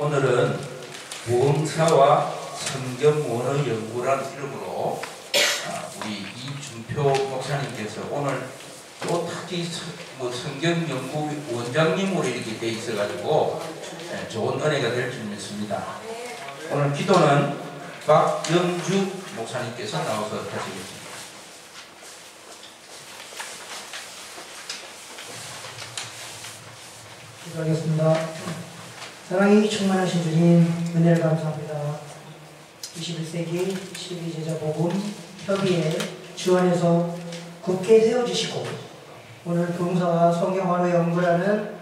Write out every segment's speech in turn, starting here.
오늘은 보험사와 성경원어 연구라는 이름으로 우리 이준표 목사님께서 오늘 또 특히 성경 연구 원장님으로 이렇게 돼 있어가지고 좋은 은혜가 될 줄 믿습니다. 오늘 기도는 박영주 목사님께서 나와서 하시겠습니다. 기도하겠습니다. 사랑이 충만하신 주님, 은혜를 감사합니다. 21세기 12제자 복음 협의회 주 안에서 굳게 세워주시고 오늘 봉사와 성경원어 연구라는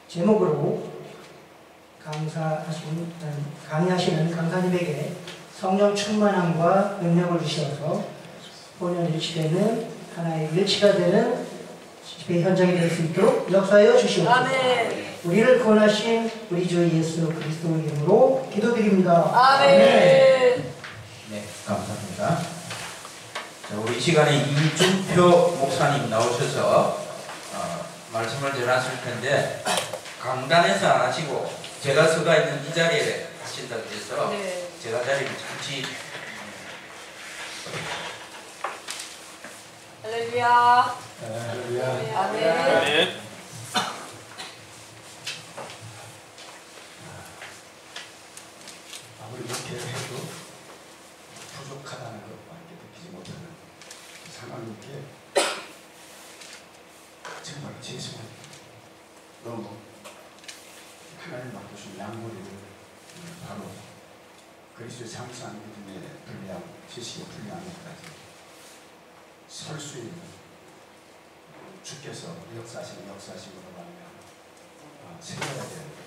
제목으로 강의하시는 강사님에게 성령 충만함과 능력을 주셔서 본연 일치되는 하나의 일치가 되는 집회 현장이 될 수 있도록 역사하여 주시옵소서. 아멘. 우리를 구원하신 우리 주 예수 그리스도 이름으로 기도드립니다. 아멘. 네, 감사합니다. 자, 우리 이 시간에 이준표 목사님 나오셔서 말씀을 전하실 텐데 강단에서 안 하시고 제가 서가 있는 이 자리에 하신다고 해서 네. 제가 자리를 잠시 할렐루야. 할렐루야. 아멘. 아무리 이렇게 해도 부족하다는 것밖에 느끼지 못하는 상황이기에 정말 죄송합니다. 너무 하나님 맡겨주신 양머리를 바로 그리스도의 장수한 믿음에 불리한 지식에 불리한 것까지 설 수 있는 주께서 역사하심으로 말하면 세워야 되는데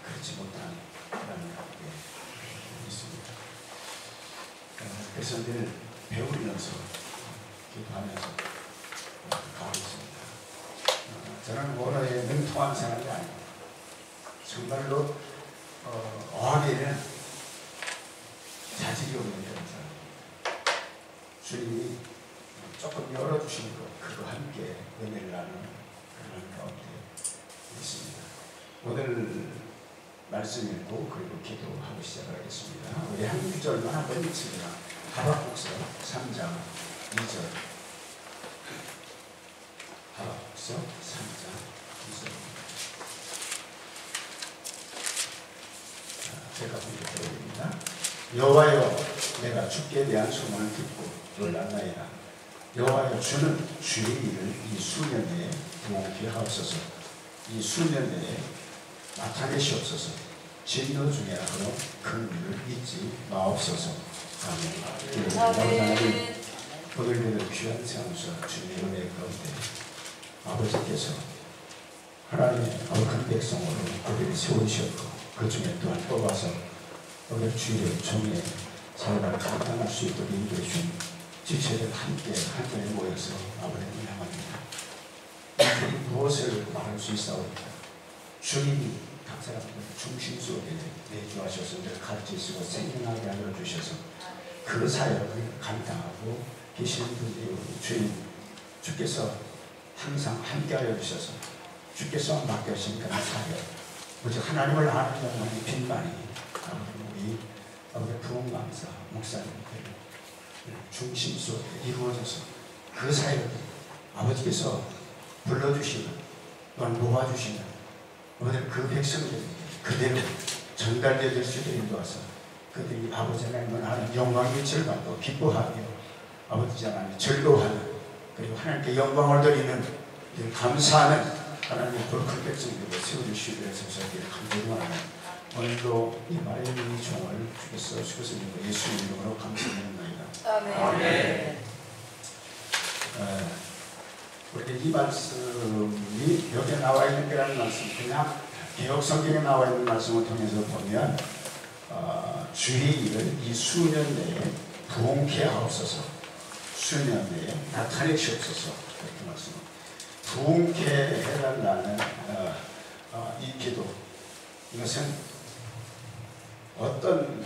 그렇지 못한 하나님의 있습니다. 그래서 늘 배우면서 기도하면서 가고 있습니다. 저는 원어에 능통한 사람이 아닙니다. 정말로 어학에는 자질이 없는 그런 사람입니다. 주님이 조금 열어주심으로 그와 함께 은혜를 나누는 그런 가운데 있습니다. 오늘 말씀 읽고 그리고 기도하고 시작하겠습니다. 우리 한 구절만 한번 읽습니다. 하박국서 3장 2절. 하박국서 3장 2절. 제가 공개드립니다. 여호와여, 내가 주께 대한 소문을 듣고 놀랐나이다. 여호와여, 주는 주의 일을 이 수년 내에 부응케 하옵소서. 이 수년 내에 나타내시옵소서. 진노 중에 하루 큰 일을 잊지 마옵소서. 아멘. 하나님, 오늘도 귀한 장소 주님의 은혜 가운데 아버지께서 하나님의 거룩한 백성으로 우리를 세우셨고 그 중에 또한 뽑아서 오늘 주일의 종의 삶을 감당할 수 있도록 인도해 주신 지체들 함께 한 자리에 모여서 아버지를 향합니다. 우리 무엇을 말할 수 있사오리까? 주님이 각 사람들 중심 속에 내주하셔서 늘 가르치시고 생명하게 알려주셔서 그 사역을 감당하고 계시는 분이 주님, 주께서 항상 함께 하여 주셔서 주께서 맡겨주신 그런 사역, 오직 하나님을 아는 자만이 빈만이 우리 부흥강사 목사님들 중심 속에 이루어져서 그 사역을 아버지께서 불러주시고 또한 모아주시는 오늘 그 백성들이 그대로 전달되어 수 있도록 인도하서 그들이 아버지 하나님을 아는 영광의 빛을 받고 기뻐하며 아버지 하나님 즐거워하는 그리고 하나님께 영광을 드리는 감사하는 하나님의 거룩한 백성들을 세워주시기 위해서 저희들이 감사드립니다. 오늘도 이 말의 종을 주께서 주께서님과 예수 이름으로 감사드립니다. 아멘. 우리 이 말씀이 여기에 나와 있는 거라는 말씀, 그냥 개혁 성경에 나와 있는 말씀을 통해서 보면 주의 일을 이 수년 내에 부응케 하옵소서. 수년 내에 나타내시옵소서. 그렇게 말씀. 부응케 해달라는 이 기도, 이것은 어떤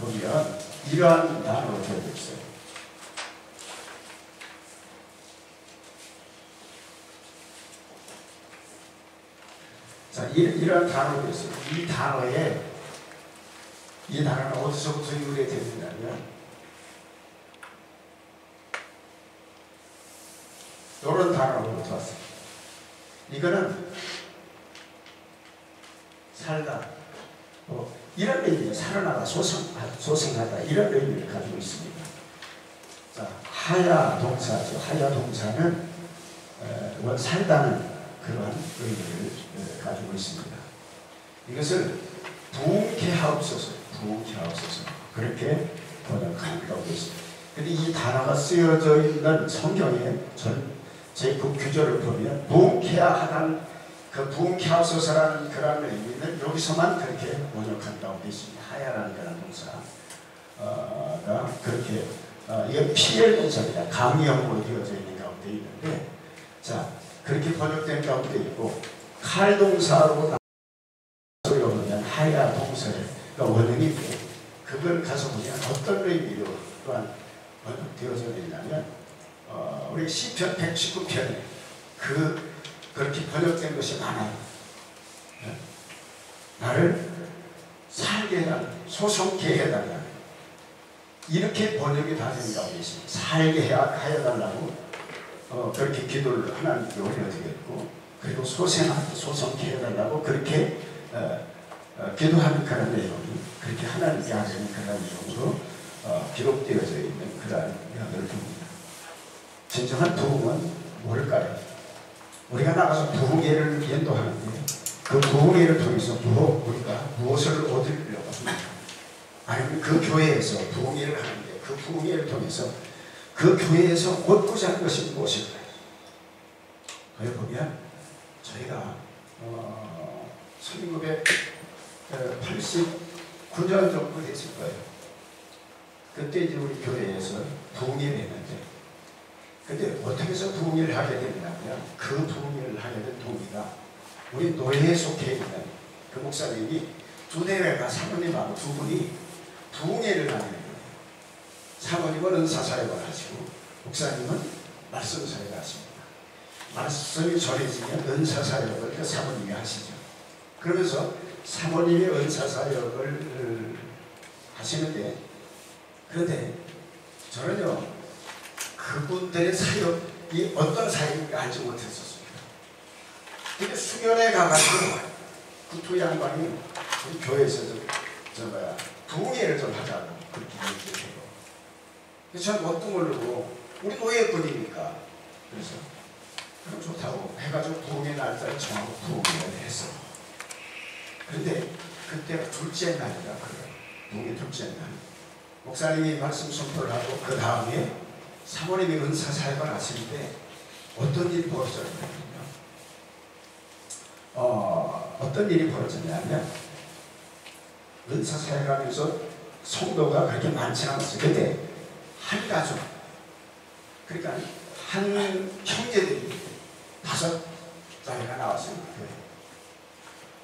보면 이러한 단어가 되어 있어요. 자, 이런 단어가 있어요. 이 단어는 어디서부터 유래되느냐면 이런 단어로부터 왔어요. 이거는 살다, 이런 의미예요. 살아나다, 소생하다 이런 의미를 가지고 있습니다. 자, 하야 동사죠. 하야 동사는 살다는 그러한 의미를 가지고 있습니다. 이것을 부흥케하옵소서 그렇게 번역하고 있습니다. 근데 이 단어가 쓰여져 있는 성경에 제국 규절을 보면 부흥케하다는 그 부흥케하옵소서라는 그런 의미는 여기서만 그렇게 번역한다고 되어 있습니다. 하야라는 그런 동사가 그렇게 이게 PL 동사입니다. 강의형으로 되어져 있는 가운데 있는데, 자, 그렇게 번역된 가운데 있고, 칼 동사로 보면 하야 동사의 원형인데, 그걸 가서 보면 어떤 의미로 또한 번역되어져 있냐면, 우리 시편 119편에 그렇게 번역된 것이 많아요. 네? 나를 살게 해달라, 소송케 해달라, 이렇게 번역이 다 된다고 있습니다. 살게 해달라고 그렇게 기도를 하나님께 올려드렸고, 그리고 소송케 해달라고 그렇게 기도하는 그런 내용이 그렇게 하나님께 하시는 그런 내용으로 기록되어져 있는 그런 면을 봅니다. 진정한 부흥은 뭘까요? 우리가 나가서 부흥회를 인도하는데 그 부흥회를 통해서 우리가 무엇을 얻으려고 합니까? 아니면 그 교회에서 부흥회를 하는데 그 부흥회를 통해서 그 교회에서 얻고자 하는 것이 무엇일까요? 거기 보면 저희가 1989년 정도 됐을 거예요. 그때 이제 우리 교회에서 부흥회를 했는데, 근데 어떻게 해서 부흥회를 하게 됐냐면, 그 부흥회를 하게 된 동기가 우리 노예에 속해 있는 그 목사님이 두 대회가 사모님하고 두 분이 부흥회를 하는 거예요. 사모님은 은사사역을 하시고 목사님은 말씀사역을 하십니다. 말씀이 전해지면 은사사역을 그 사모님이 하시죠. 그러면서 사모님이 은사사역을 하시는데, 그런데 저는요, 그분들의 사역이 어떤 사역인가 알지 못했었습니다. 근데 수련회 가가지고 그 두 양반이 우리 교회에서 부흥회를 좀 하자고 그렇게 얘기해요. 그래서 저는 뭣도 모르고 우리 노예꾼이니까, 그래서 그럼 좋다고 해가지고 부흥회 날짜를 정하고 부흥회를 했어. 그런데 그때가 둘째 날이라 그래요. 부흥회 둘째 날. 목사님이 말씀 선포를 하고 그 다음에 사모님이 은사 사역을 하시는데 어떤 일이 벌어졌냐면요. 어떤 일이 벌어졌냐면, 은사 사역하면서 성도가 그렇게 많지 않았어요. 근데 한 가족, 그러니까 한 형제들이 5자리가 나왔어요.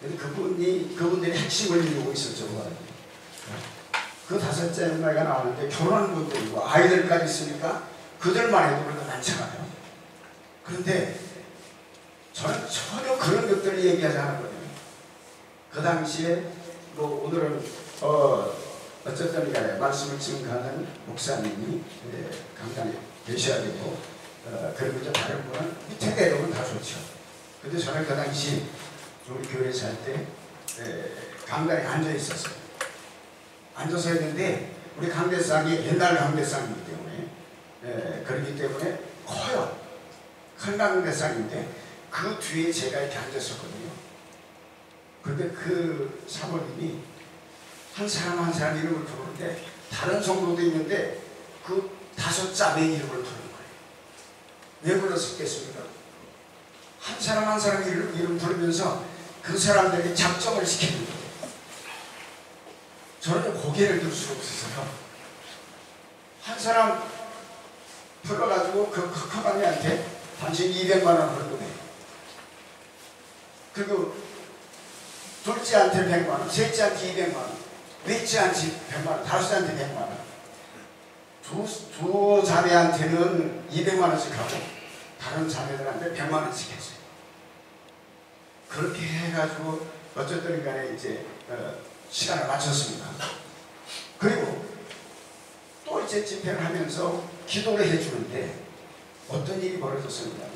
근데 그분들이 핵심을 이루고 있었죠. 그 5자리가 나오는데 결혼한 분들이고 아이들까지 있으니까 그들만 해도 그렇게 많잖아요. 그런데 저는 전혀 그런 것들을 얘기하지 않았거든요. 그 당시에 오늘은 어쨌든 간에 말씀을 증거하는 목사님이 강단에 계셔야 되고, 그리고 이제 다른 분은 밑에 내려오면 다 좋죠. 근데 저는 그 당시 우리 교회에서 할 때 강단에 앉아 있었어요. 앉아서 했는데 우리 강대상이 옛날 강대상이기 때문에 그렇기 때문에 커요. 큰 강대상인데 그 뒤에 제가 이렇게 앉았었거든요. 그런데 그 사모님이 한 사람 한 사람 이름을 부르는데 다른 성도도 있는데 그 5자매 이름을 부르는 거예요. 왜 불렀겠습니까? 한 사람 한 사람 이름 부르면서 그 사람들에게 작정을 시키는 거예요. 저는 고개를 들 수가 없어서요. 한 사람 불러가지고 그 커가미한테 당신 200만 원 벌거든. 그리고 둘째한테 100만 원, 셋째한테 200만 원. 왜 있지 않지? 100만 원. 다섯 자한테 100만 원. 두 자매한테는 200만 원씩 하고 다른 자매들한테 100만 원씩 했어요. 그렇게 해가지고 어쨌든 간에 이제 시간을 맞췄습니다. 그리고 또 이제 집회를 하면서 기도를 해주는데 어떤 일이 벌어졌습니다.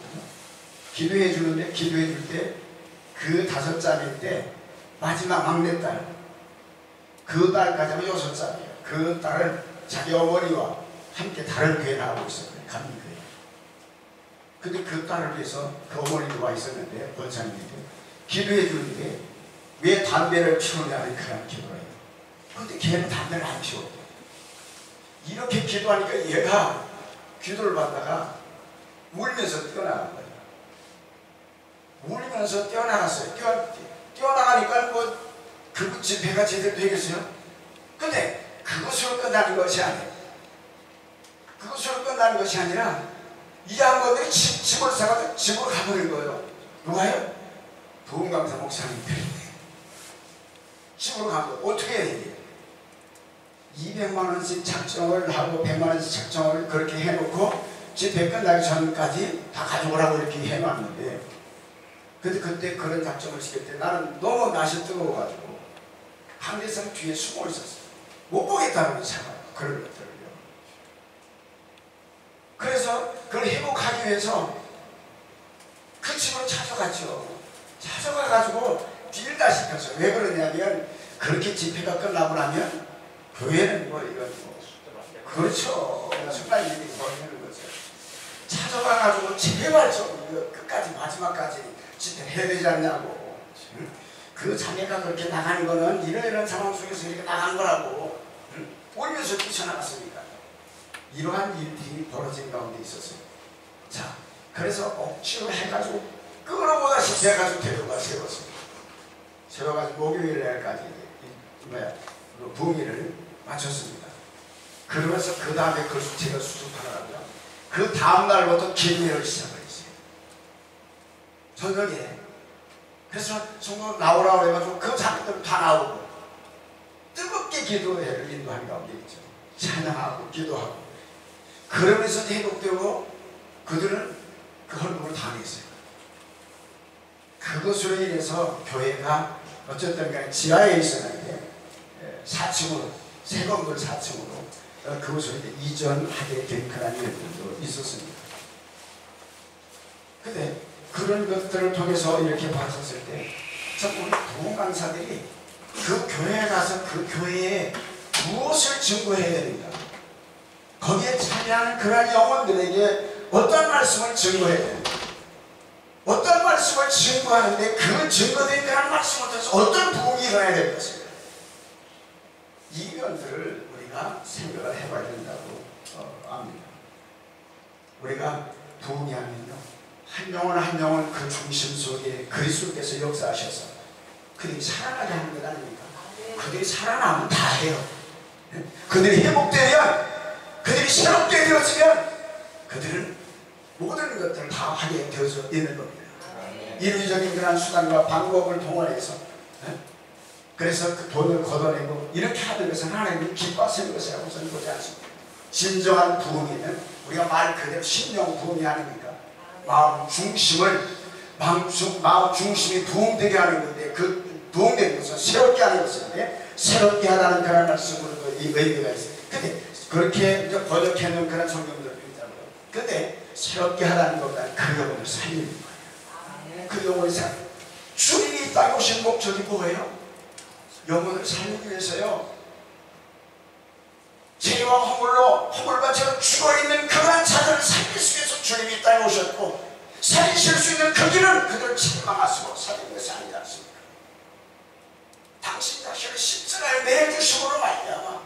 기도해 주는데 기도해 줄 때 그 다섯 자매인데 마지막 막내딸 그 딸까지 하면 6자매예요. 그 딸을 자기 어머니와 함께 다른 교회에 나가고 있었거든요. 감리교회. 근데 그 딸을 위해서 그 어머니도 와 있었는데 권사님에게 기도해 주는데 왜 담배를 피우냐는 그런 기도를 해요. 근데 걔는 담배를 안 피워. 이렇게 기도하니까 얘가 기도를 받다가 울면서 뛰어나간 거예요. 울면서 뛰어나갔어요. 뛰어나가니까 뭐 그 집회가 제대로 되겠어요? 근데 그것으로 끝나는 것이 아니에요. 그것으로 끝나는 것이 아니라 이 양반들이 집을 사가지고 집으로 가버린 거예요. 누가요? 부흥강사 목사님들이 집으로 간 거예요. 어떻게 해야 돼요? 200만 원씩 작정을 하고 100만 원씩 작정을 그렇게 해놓고 집회 끝나기 전까지 다 가져오라고 이렇게 해놨는데 근데 그때 그런 작정을 시킬 때 나는 너무 날씨 뜨거워가지고 한대성 뒤에 숨어 있었어요. 못 보겠다는 거잖아요. 그런 것들을요. 그래서 그걸 회복하기 위해서 그 집으로 찾아갔죠. 찾아가가지고 딜다 시켰어요. 왜 그러냐면 그렇게 집회가 끝나고 나면 교회는 뭐 이건 뭐 그렇죠. 순간 일이 벌어지는 거죠. 찾아가가지고 제발 좀 이거 끝까지 마지막까지 집회 해야 되지 않냐고. 그 자매가 그렇게 나가는 거는 이런 상황 속에서 이렇게 나간 거라고. 울면서 뛰쳐나갔으니까. 이러한 일들이 벌어진 가운데 있었어요. 자, 그래서 억지로 해가지고 끌어보다시피 해가지고 데려가 세웠습니다. 세워가지고 목요일 날까지 부흥회를 마쳤습니다. 그러면서 그 다음에 그 제가 수습하더라고요. 그 다음 날부터 기도회를 시작을 했어요. 저녁에. 그래서 성도 나오라고 해가지고 그 자매들 다 나오고 뜨겁게 기도회를 인도한 가운데 있죠. 찬양하고 기도하고 그러면서 회복되고 그들은 그 헌금을 당했어요. 그것으로 인해서 교회가 어쨌든 간에 지하에 있었는데 4층으로 새 건물 4층으로 그것으로 이전하게 된 그런 일들도 있었습니다. 근데 그런 것들을 통해서 이렇게 봤었을 때 우리 부흥 강사들이 그 교회에 가서 그 교회에 무엇을 증거해야 됩니까? 거기에 참여하는 그러한 영혼들에게 어떤 말씀을 증거해야 됩니까? 어떤 말씀을 증거하는데 그 증거된 그런 말씀을 통해서 어떤 부흥이 일어나야 될 것입니다. 이 면들을 우리가 생각을 해봐야 된다고 압니다. 우리가 부흥이 하면요 한 영혼 한 영혼 그 중심 속에 그리스도께서 역사하셔서 그들이 살아나게 하는 것 아닙니까? 그들이 살아나면 다 해요. 그들이 회복되면 그들이 새롭게 되었으면 그들은 모든 것들을 다 하게 되어서 있는 겁니다. 인위적인 그런 수단과 방법을 동원해서 그래서 그 돈을 걷어내고 이렇게 하는 것은 하나님이 기뻐하시는 것이라고 저는 보지 않습니다. 진정한 부흥이면 우리가 말 그대로 심령 부흥이 아닙니까? 마음 중심이 부흥되게 하는 건데 그 부흥되는 것은 새롭게 하는 것인데 새롭게 하라는 그런 말씀으로도 이 의미가 있어요. 근데 그렇게 번역해놓은 그런 성경들도 있다고요. 근데 새롭게 하라는 것보다는 그 영혼을 살리는 거예요. 그 영혼을 살리는 주님이 이 땅에 오신 목적이 뭐예요? 영혼을 살리기 위해서요. 죄와 허물과처럼 죽어있는 그러한 자들을 살리기 위해서 주님이 이 땅에 오셨고 살리실 수 있는 그 길은 그들을 책망하시고 살리는 것이 아니지 않습니까? 당신 자신을 십자가에 내주심으로 말미암아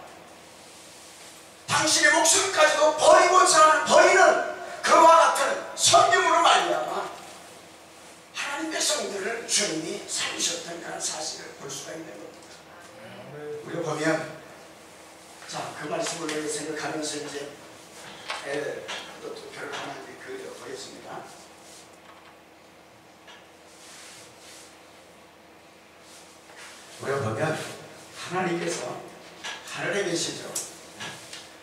당신의 목숨까지도 버리고자 하는 버리는 그와 같은 성경으로 말미암아 하나님 백성들을 주님이 살리셨던 그런 사실을 볼 수가 있는 겁니다. 우리가 보면 자, 그 말씀을 생각하면서 이제 또 투표를 하나 그려보겠습니다. 우리가 보면 하나님께서 하늘에 계시죠.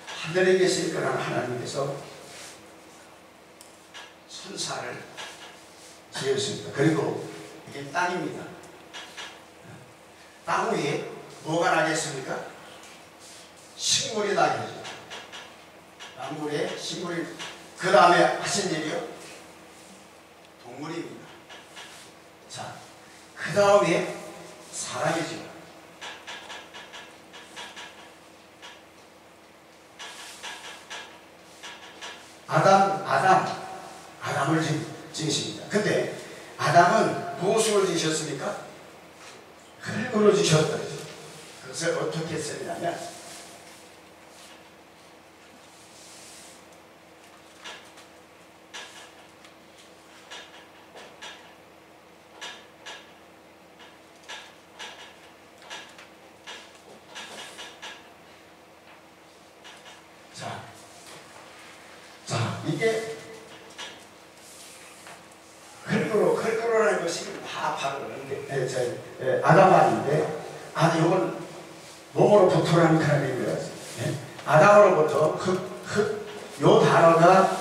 하늘에 계실 거란 하나님께서 천사를 지으십니다. 그리고 이게 땅입니다. 땅 위에 뭐가 나겠습니까? 식물이 나겠죠. 땅 위에 식물이, 그 다음에 하신 일이요? 동물입니다. 자, 그 다음에 사람이죠. 아담을 지으십니다. 근데 아담은 무엇으로 지으셨습니까? 흙으로 지으셨다. 그것을 어떻게 쓰냐면 이게 흙으로라는 것이 바로 아담아인데, 이건 몸으로 부토라는 그런 의미가 있어요. 아담으로부터 요 단어가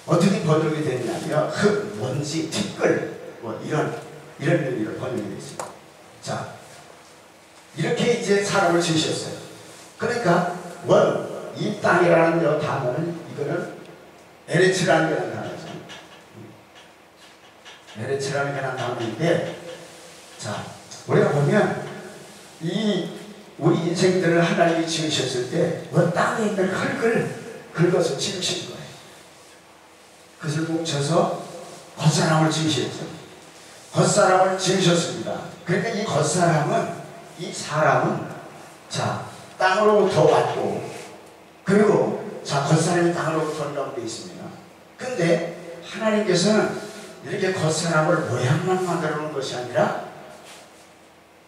어떻게 번역이 됐냐면 흙, 먼지, 티끌 뭐 이런 의미로 번역이 됐습니다. 자, 이렇게 이제 사람을 지으셨어요. 그러니까 이 땅이라는 단어는, 이거는 에레츠라는 그런 단어죠. 에레츠라는 그런 단어인데, 자, 우리가 보면 우리 인생들을 하나님이 지으셨을 때 땅에 있는 흙을 긁어서 지으신 거예요. 그것을 뭉쳐서 겉사람을 지으셨죠. 겉사람을 지으셨습니다. 그러니까 이 사람은 자, 땅으로부터 왔고, 그리고 자, 겉사람이 땅으로부터 온다고 되어 있습니다. 근데 하나님께서는 이렇게 겉사람을 모양만 만들어 놓은 것이 아니라,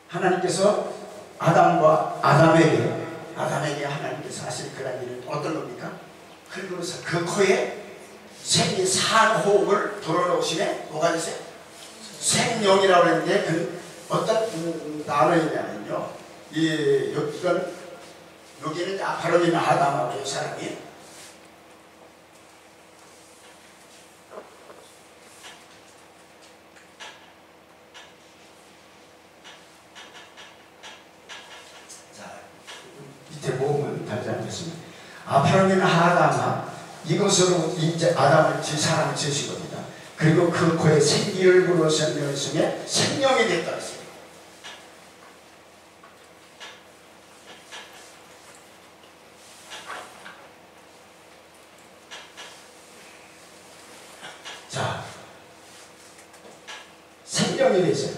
하나님께서 아담에게 하나님께서 하실 그런 일은 어떤 겁니까? 흙으로서 그 코에 산호흡을 불어넣으시네. 뭐가 되세요? 생명이라고 했는데, 그 어떤 단어이냐면요, 여기는 바로 있는 아담하고 이 사람이 밑에 모음은 달지 않겠습니다. 바로 아담아, 이것으로 이제 사람을 지으신 겁니다. 그리고 그 코에 생기를 불어넣으심에 생명이 됐다 했어요. 자, 생명이 됐어요.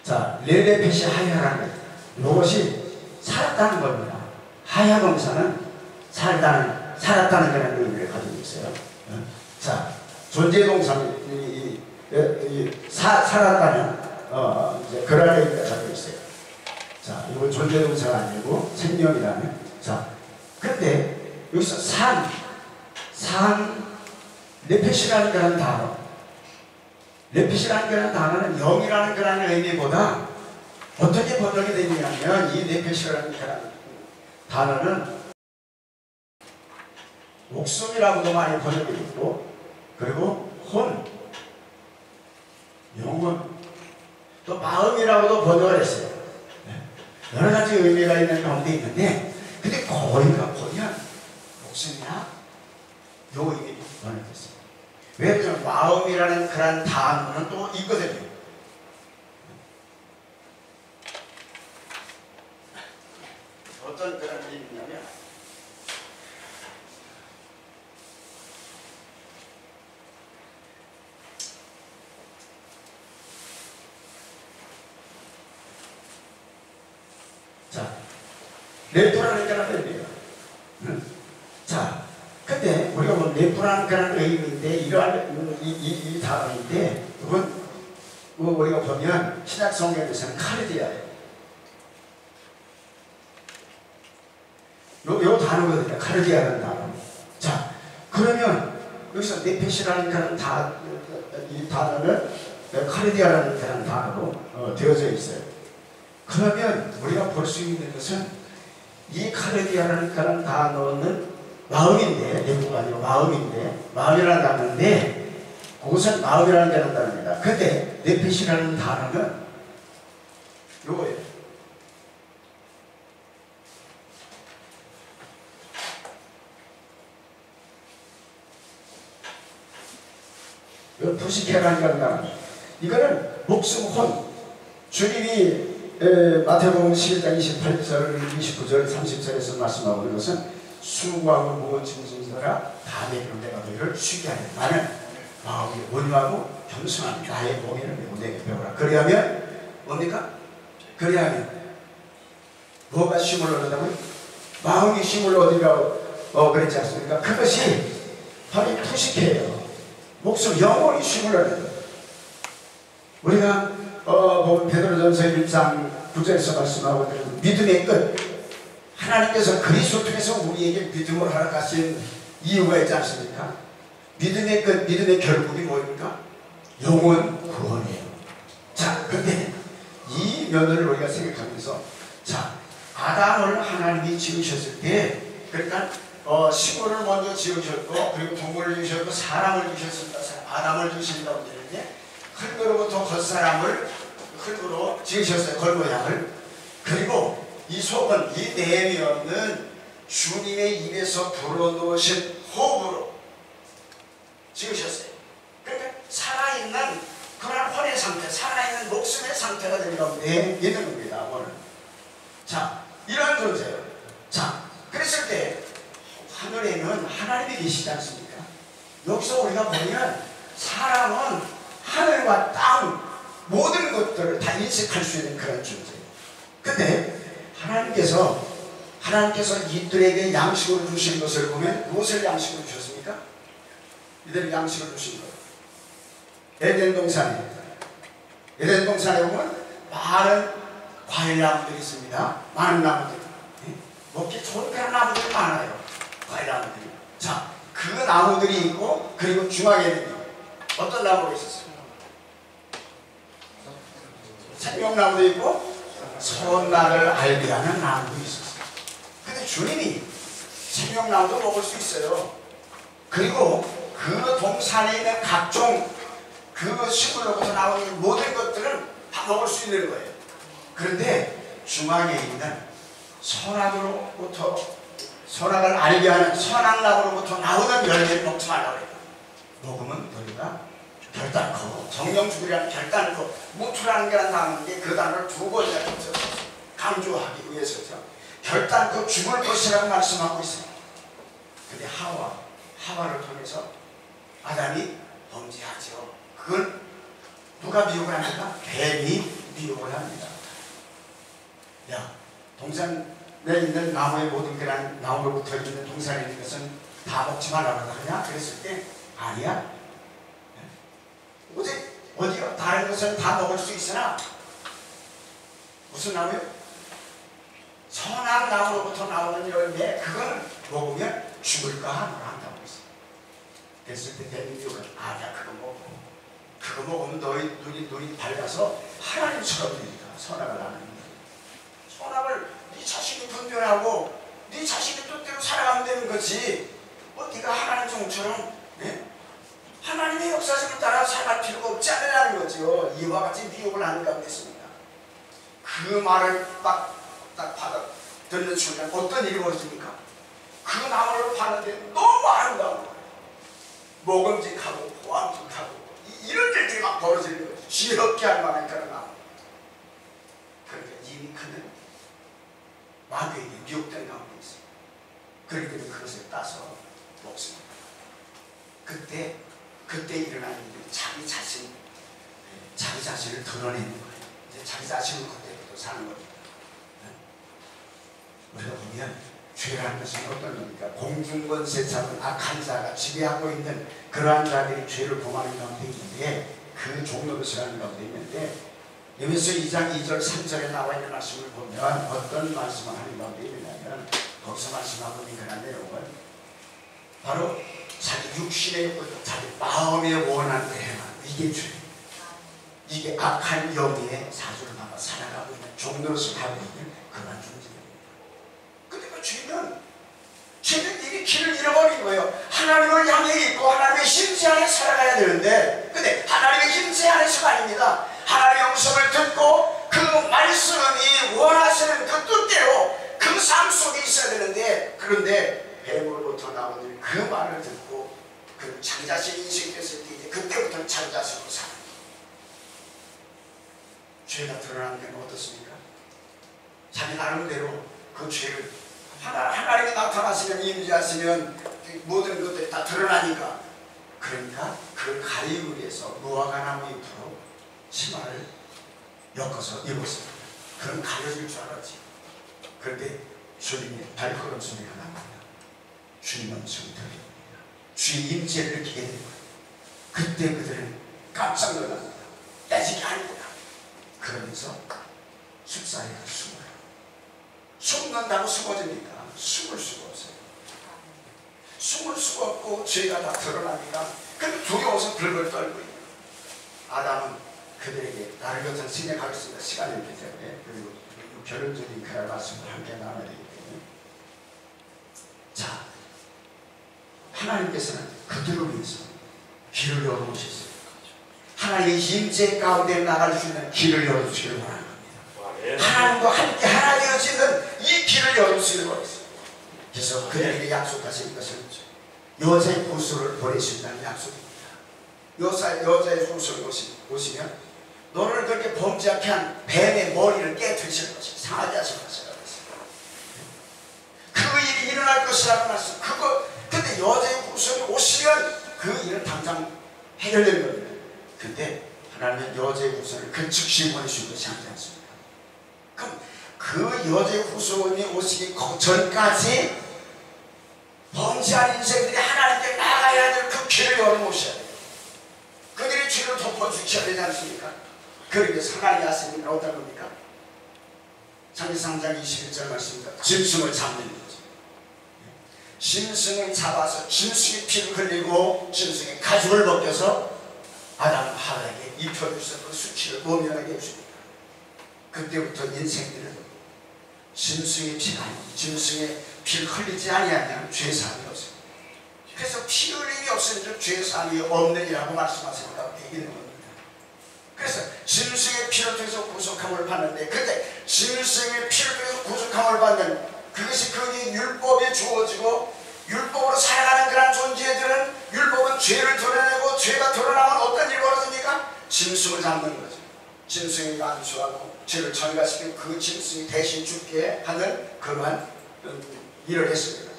자, 레레핏이 하야라는 것, 이것이 살았다는 겁니다. 하야동사는 살았다는 그런 의미를 가지고 있어요. 자, 존재동사는 살았다는 이제 그런 의미를 가지고 있어요. 자, 이건 존재동사가 아니고 생명이라는. 자, 근데 여기서 레핏이라는 그런 단어, 레핏이라는 그런 단어는 영이라는 그런 의미보다 어떻게 번역이 되냐면, 이 네페시라는 단어는 목숨이라고도 많이 번역이 있고, 그리고 영혼, 또 마음이라고도 번역을 했어요. 여러 가지 의미가 있는 가운데 있는데, 근데 거기가 보면 목숨이나 요 의미 번역했어요. 왜냐하면 마음이라는 그런 단어는 또 있거든요. 어떤 그런 일이냐면, 자, 네프라는 그런 의미예요. 자, 근데 우리가 뭐 네프라는 그런 의미인데, 이러한 이 단어인데, 그건 우리가 보면 신약 성경에서는 카르디아예요. 요 단어거든요. 카르디아라는 단어. 자, 그러면 여기서 네페시라는 그런 이 단어는 카르디아라는 그런 단어로 되어져 있어요. 그러면 우리가 볼 수 있는 것은 이 카르디아라는 단어는 마음인데, 내부가 아니고 마음이라는 단어인데, 그것은 마음이라는 단어입니다. 근데 네페시라는 단어는 요거예요. 푸시케라는 단어. 이거는 목숨, 혼. 주님이 마태복음 11장 28절, 29절, 30절에서 말씀하고 있는 것은 수고하고 무거운 짐진 자들아 다 내게로 내가 너희를 쉬게 하리. 나는 마음이 온유하고 겸손한 나의 몽에를 메고 내게 배우라. 그리하면 뭡니까? 그리하면 뭐가 쉼을 얻는다고요? 마음이 쉼을 얻으라고 그랬지 않습니까? 그것이 바로 푸시케예요. 목숨, 영혼이 쉼을 얻는 거예요. 우리가 보면 베드로전서 1장 9절에서 말씀하고 있는 믿음의 끝, 하나님께서 그리스도 통해서 우리에게 믿음을 허락하신 이유가 있지 않습니까? 믿음의 끝, 믿음의 결국이 뭐입니까? 영혼 구원이에요. 자, 근데 이 면을 우리가 생각하면서, 자, 아담을 하나님이 지으셨을 때, 그러니까 식물을 먼저 지으셨고, 그리고 동물을 지으셨고, 사람을 지으셨습니다. 아담을 지으신다고 되는데, 흙으로부터 겉사람을 흙으로 지으셨어요. 걸모양을. 그리고 이 속은, 이 내면은 주님의 입에서 불어넣으신 호흡으로 지으셨어요. 그러니까 살아있는 그런 혼의 상태, 살아있는 목숨의 상태가 되는 가운데 있는 겁니다. 오늘. 자, 이런 존재예요. 자, 그랬을 때 하늘에는 하나님이 계시지 않습니까? 여기서 우리가 보면 사람은 하늘과 땅 모든 것들을 다 인식할 수 있는 그런 존재예요. 근데 하나님께서 이들에게 양식으로 주신 것을 보면 무엇을 양식으로 주셨습니까? 이들에게 양식을 주신 것. 에덴 동산에 보면 많은 과일 나무들이 있습니다. 많은 나무들. 먹기 좋은 그런 나무들이 많아요. 과일 나무들이. 자, 그 나무들이 있고, 그리고 중앙에는 어떤 나무가 있었어요? 생명나무도 있고 선악을 알게 하는 나무도 있었어요. 근데 주님이 생명나무도 먹을 수 있어요. 그리고 그 동산에 있는 각종 그 식물로부터 나오는 모든 것들은 다 먹을 수 있는 거예요. 그런데 중앙에 있는 선악을 알게 하는 선악나무로부터 나오는 열매를 먹지 말라고 해요. 먹으면 너희가 결단코, 정령주의라는 결단코, 무투라는 게 나오는데 그 단어를 두 번이나 강조하기 위해서죠. 결단코 죽을 것이라고 말씀하고 있어요. 근데 하와를 통해서 아담이 범죄하죠. 그걸 누가 미혹을 합니까? 뱀이 미혹을 합니다. 야, 동산에 있는 나무의 모든 그런 나무로 붙어 있는 동산에 있는 것은 다 먹지 말라고 하냐? 그랬을 때 아니야. 어디가 다른 것은 다 먹을 수 있으나 무슨 나무요? 선악 나무로부터 나오는 열매, 그걸 먹으면 죽을까 하노라 한다고 했어요. 그랬을 때 뱀이 아니야, 그거 먹으면 너희 눈이 밝아서 하나님처럼 되니까 선악을 아는 거예요. 선악을 네 자신이 분별하고 네 자신의 뜻대로 살아가면 되는 거지. 네가 하나님 종처럼 하나님의 역사적을 따라 살아갈 필요가 없지 않느냐는 거죠. 이와 같이 미혹을 하는 가운데 있습니다. 그 말을 딱 받아 듣는 순간 어떤 일이 벌어집니까? 그 나무를 봤는데 너무 아름다운 거예요. 먹음직하고 보암직하고 이런 일들이 막 벌어지는 거예요. 지럽게 할 만한 그런 나무. 그러니까 이미 그는 마귀에게 미혹된 가운데 있어요. 그렇기 때문에 그것을 따서 먹습니다. 그때 일어나는 일은 자기 자신을 드러내는 거예요. 이제 자기 자신을 그때부터 사는 겁니다. 우리가 보면 죄라는 것은 어떤 겁니까? 공중권세 잡은 악한 자가 지배하고 있는 그러한 자들이 죄를 범하는 가운데 있는데, 그 종로릇이라는 가운데 있는데, 에베소 2장 2절 3절에 나와 있는 말씀을 보면 어떤 말씀을 하는 가운데 있느냐면, 거기서 말씀하고 있는 그런 내용은 바로 자기 육신의 욕구, 자기 마음에 원한 대로 행하는, 이게 죄. 이게 악한 영의 사주를 담아 살아가고 있는 종노릇을 하고 있는 그런 존재입니다. 근데 그 죄는 이게 길을 잃어버린 거예요. 하나님을 향해 있고 하나님의 심지 안에 살아가야 되는데, 근데 하나님의 심지 안에서가 아닙니다. 하나님의 음성을 듣고 그 말씀이 원하시는 그 뜻대로 그 삶 속에 있어야 되는데, 그런데 뱀으로부터 나오는 그 말을 듣고 그 자기 자신이 인식했을 때 이제 그때부터는 자기 자신으로 살아요. 죄가 드러나는 게 어떻습니까? 자기 나름대로 그 죄를 하나님이 나타나시면, 임재하시면 모든 것들이 다 드러나니까, 그러니까 그걸 가리기 위해서 무화과나무 잎으로 치마를 엮어서 입었습니다. 그럼 가려질 줄 알았지. 그런데 주님의 발걸음 소리가 납니다. 주님 음성이 들립니다. 주의 임재를 느끼게 됩니다. 그때 그들은 깜짝 놀랍니다. 내집이 아니구나. 그러면서 숲사이에 숨어요. 숨는다고 숨어집니까? 숨을 수가 없어요. 숨을 수가 없고 죄가 다 드러나니까 그 두려워서 벌벌 떨고 있는 아담은 그들에게 나를 것을 생각하겠습니다. 시간이 없기 때문에. 그리고 결론적인 그날 말씀을 함께 나눠야 되기 때문에, 자, 하나님께서는 그들을 위해서 길을 열어놓으셨어요. 하나님의 임재 가운데 나갈 수 있는 길을 열어주시기를 원하는 겁니다. 하나님과 함께 하나 되어지는 이 길을 열어주시기를 원했어요. 그래서 그들에게 약속하신 것은 여자의 구슬을 보내신다는 약속입니다. 여자의 구슬을 보시면 너를 그렇게 범죄하게 한 뱀의 머리를 깨뜨리실 것이다. 상하게 하실 것이다. 그 일이 일어날 것이라고 말씀. 근데 여자의 구슬이 오시면 그 일은 당장 해결되는 겁니다. 근데 하나님은 여자의 구슬을 그 즉시 보내신 것이 아니지 않습니까? 그럼 그 여자의 구슬이 오시기 전까지 범죄한 인생들이 하나님께 나가야 될 그 길을 열어놓으셔야 돼요. 그들의 죄를 덮어주셔야 되지 않습니까? 그러기 하나님의 하시는 어떤 겁니까? 창세기 3장 21절 말씀입니다. 짐승을 잡는 거죠. 짐승을 잡아서 짐승의 피를 흘리고 짐승의 가죽을 벗겨서 아담 하와에게 입혀주셔서 그 수치를 모면하게 해줍니다. 그때부터 인생들은 짐승의 피가 아니고 짐승의 피를 흘리지 아니하면 죄사함이 없습니다. 그래서 피 흘림이 없으면 죄사함이 없느니라고 말씀하시니까 되기는 겁니다. 그래서 짐승의 피를 통해서 구속함을 받는데, 그때 짐승의 피를 통해서 구속함을 받는 그것이 그게 율법에 주어지고 율법으로 살아가는 그런 존재들은 율법은 죄를 드러내고 죄가 드러나면 어떤 일이 벌어집니까? 짐승을 잡는 거죠. 짐승이 안수하고 죄를 전가시키고 그 짐승이 대신 죽게 하는 그러한 일을 했습니다.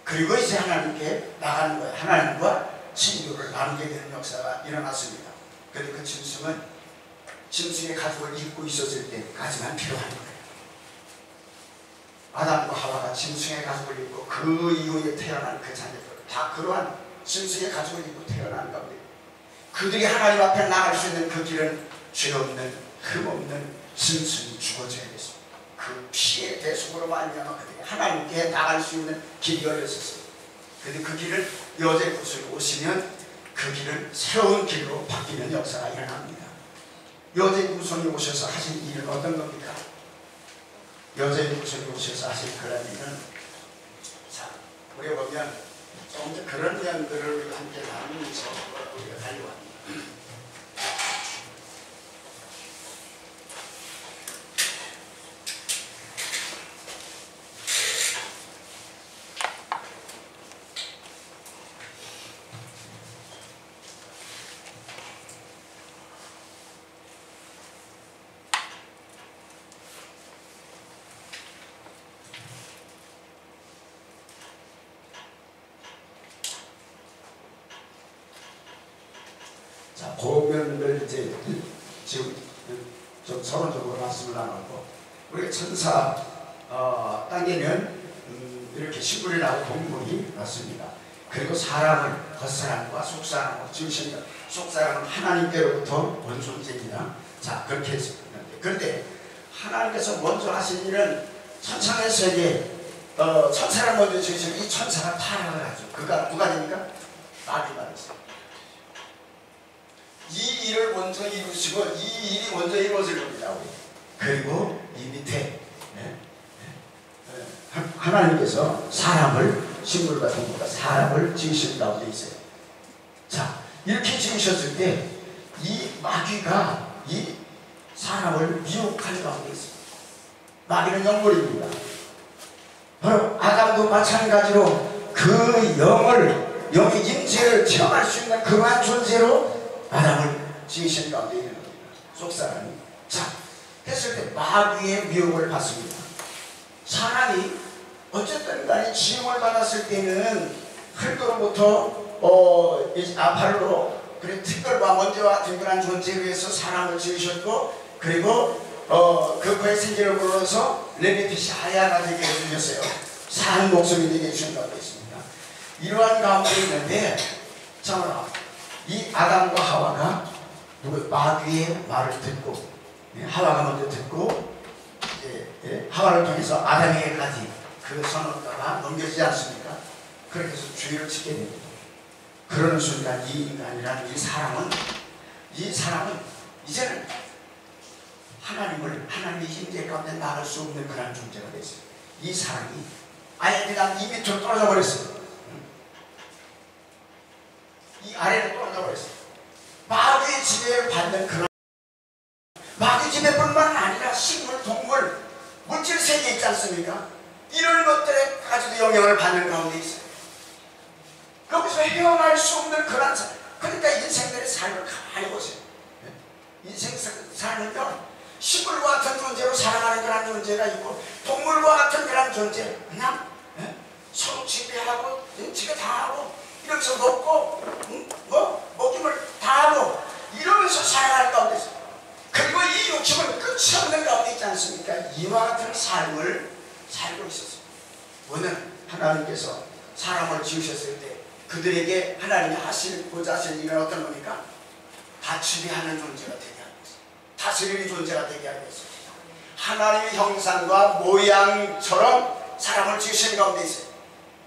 그리고 이제 하나님께 나가는 거예요. 하나님과 친교를 나누게 되는 역사가 일어났습니다. 그런데 그 짐승은 짐승의 가죽을 입고 있었을 때까지만 필요한 거예요. 아담과 하와가 짐승의 가죽을 입고 그 이후에 태어난 그 자녀들 다 그러한 짐승의 가죽을 입고 태어난 겁니다. 그들이 하나님 앞에 나갈 수 있는 그 길은 죄 없는 흠 없는 짐승이 죽어져야 됐습니다. 그 피의 대속으로 말미암아 그들이 하나님께 나갈 수 있는 길이 열렸었어요. 그런데 그 길을 여자의 구슬이 오시면 그 길은 새로운 길로 바뀌는 역사가 일어납니다. 여자의 구슬이 오셔서 하신 일은 어떤 겁니까? 여자의 구슬이 오셔서 하신 그런 일은, 자, 우리가 보면 조금 그런 면들을 함께 나누면서 우리가 달려왔습니다. 자, 고면을 이제 지금 좀 서론적으로 말씀을 나눴고, 우리가 천사 땅에는 이렇게 식물이 나고 동물이 났습니다. 그리고 사람은 겉사람과 속사람과 중심이다. 속사람은 하나님께로부터 온 존재입니다. 자, 그렇게 했습니다. 그런데 하나님께서 먼저 하신 일은 천상의 세계, 천사를 먼저 지으시면 이 천사가 타락을 하죠. 그가 누가 됩니까? 마귀가 됐어요. 이 일을 먼저 이루시고 이 일이 먼저 이루어질 겁니다. 그리고 이 밑에 하나님께서 사람을, 식물과 동물과 사람을 지으신 가운데 있어요. 자, 이렇게 지으셨을 때 이 마귀가 이 사람을 미혹할 가운데 있습니다. 마귀는 영물입니다. 바로 아담도 마찬가지로 그 영의 임재를 체험할 수 있는 그러한 존재로 아담을 지으신 가운데 있는 겁니다. 속사람이. 자, 했을 때 마귀의 미혹을 받습니다. 사람이 어쨌든 간에 지음을 받았을 때는 흙으로부터 아팔로 그리고 특별과 먼지와 둥근한 존재에 의해서 사람을 지으셨고, 그리고 그거의 생기를 불러서 레비핏이 하야가 되게 해주셨어요. 산 목숨이 되게 해주신 가운데 있습니다. 이러한 가운데 있는데, 자, 이 아담과 하와가 마귀의 말을 듣고, 하와가 먼저 듣고 하와를 통해서 아담에게까지 그 선언가가 넘겨지지 않습니까? 그렇게 해서 죄를 짓게 됩니다. 그러는 순간 이 인간이라는 이 사람은 이제는 하나님의 힘제 가운데 나갈 수 없는 그런 존재가 됐어요. 이 사람이 아예 그냥 이 밑으로 떨어져 버렸어요. 이 아래로 떨어져 버렸어요. 마귀의 지배를 받는 그런, 마귀 지배뿐만 아니라 식물, 동물, 물질 세계 있지 않습니까? 이런 것들에 가지고 영향을 받는 가운데 있어요. 거기서 헤어날 수 없는 그런, 그러니까 인생들의 삶을 가만히 보세요. 인생 삶은요, 식물과 같은 존재로 살아가는 그런 존재가 있고, 동물과 같은 그런 존재, 그냥 서로 지배하고 지배 당하고 이러면서 먹고 먹임을 당하고 이러면서 살아가는 가운데 있어요. 그리고 이 욕심은 끝이 없는 가운데 있지 않습니까? 이와 같은 삶을 살고 있었어요. 오늘 하나님께서 사람을 지으셨을 때 그들에게 하나님이 보자 하신 일은 어떤 겁니까? 다 지배하는 존재가 되게 하는 것입니다. 다스리는 존재가 되게 하는 것입니다. 하나님의 형상과 모양처럼 사람을 지으신 가운데 있어요.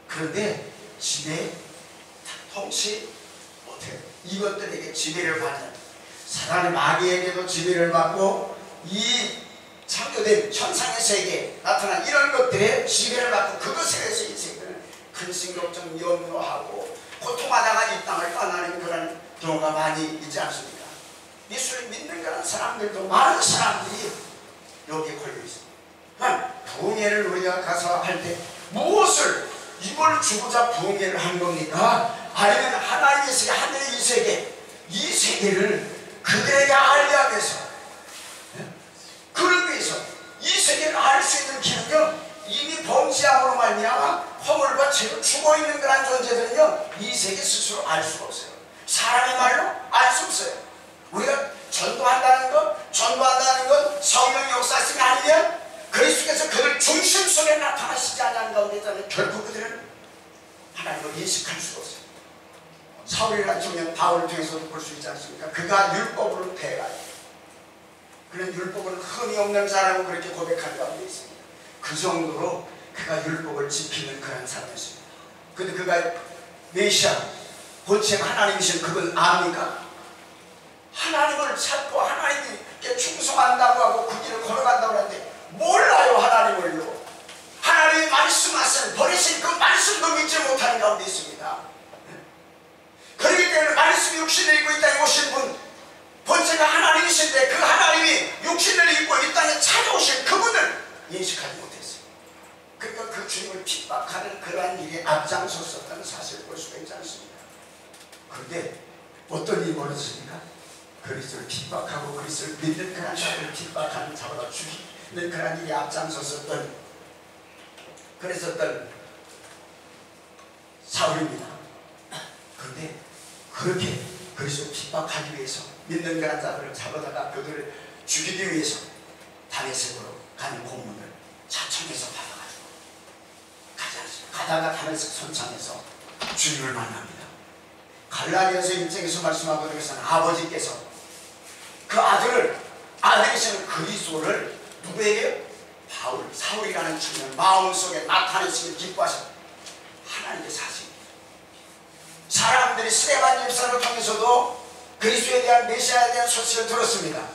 그런데 지배, 통치 못해요. 이것들에게 지배를 받는, 사단의 마귀에게도 지배를 받고, 이 창조된 천상의 세계에 나타난 이런 것들에 지배를 받고, 그것에 대해서 인생들은 근심, 걱정, 염려하고 고통하다가 이 땅을 떠나는 그런 경우가 많이 있지 않습니까? 예수를 믿는 그런 사람들도, 많은 사람들이 여기에 걸려 있습니다. 부흥회를 우리가 가서 할 때 무엇을 이걸 주고자 부흥회를 한 겁니까? 아니면 하나님의 세계, 하늘의 이 세계를 그들에게 알게 해서, 그러기 위해서 이 세계를 알 수 있는 길은요, 이미 범죄함으로 말미암아 허물과 죄로 죽어있는 그런 존재들은요, 이 세계 스스로 알 수가 없어요. 사람의 말로 알 수 없어요. 우리가 전도한다는 건 성령 역사심이 아니면 그리스도께서 그들 중심 속에 나타나시지 않는 가운데 있다면 결국 그들은 하나님을 인식할 수가 없어요. 사울이라는 청년 바울을 통해서도 볼 수 있지 않습니까? 그가 율법으로 패가요. 그런 율법은 흠이 없는 자라고 그렇게 고백한 가운데 있습니다. 그 정도로 그가 율법을 지키는 그런 사람이었습니다. 근데 그가 메시아, 본체가 하나님이신 그걸 압니까? 하나님을 찾고 하나님께 충성한다고 하고 그 길을 걸어간다고 하는데 몰라요. 하나님을요. 하나님이 말씀하신, 버리신 그 말씀도 믿지 못하는 가운데 있습니다. 그렇기 때문에 말씀이 육신을 입고 이 땅에 오신 분, 본체가 하나님이신데 그 하나님이 육신을 입고 이 땅에 찾아오신 그분을 인식하지 못했어요. 그러니까 그 주님을 핍박하는 그러한 일에 앞장섰었다는 사실을 볼 수가 있지 않습니까? 그런데 어떤 일이 벌어졌습니까? 그리스도를 핍박하고 그리스도를 믿는 그런 자를 핍박하는 자보다 죽이는 그런 일에 앞장섰었던 사울입니다. 그런데 그렇게 그리스도를 핍박하기 위해서 믿는 그런 자들을 잡아다가 그들을 죽이기 위해서 다메섹으로 가는 공문을 차청에서 받아가지고 가지 않습니다. 가다가 다메섹 선창에서 주님을 만납니다. 갈라디아서 1장에서 말씀하고 그러면서는 아버지께서 그 아들이신 그리스도를 누구에게? 사울이라는 청년 마음속에 나타내시길 기뻐하신 하나님의 사실입니다. 사람들이 스데반 집사를 통해서도 그리스도에 대한 메시아에 대한 소식을 들었습니다.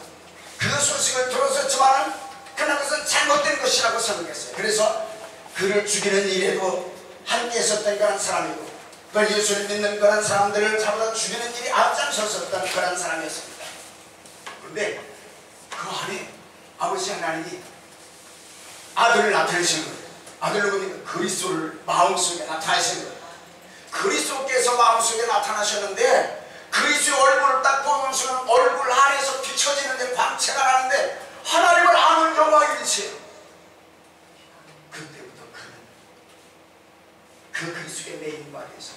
그 소식을 들었었지만 그러나 그것은 잘못된 것이라고 생각했어요. 그래서 그를 죽이는 일에도 함께 있었던 그런 사람이고 그 예수를 믿는 그런 사람들을 잡아다 죽이는 일이 앞장섰었던 그런 사람이었습니다. 그런데 그 안에 아버지 하나님이 아들을 나타내신 거예요. 아들로 보니까 그리스도를 마음속에 나타내신 거예요. 그리스도께서 마음속에 나타나셨는데 그리스도의 얼굴을 딱 보는 순간 얼굴 안에서 비춰지는데 광채가 나는데 하나님을 아는 영광이 일치해요. 그때부터 그는 그 그리스도의 메인바디에서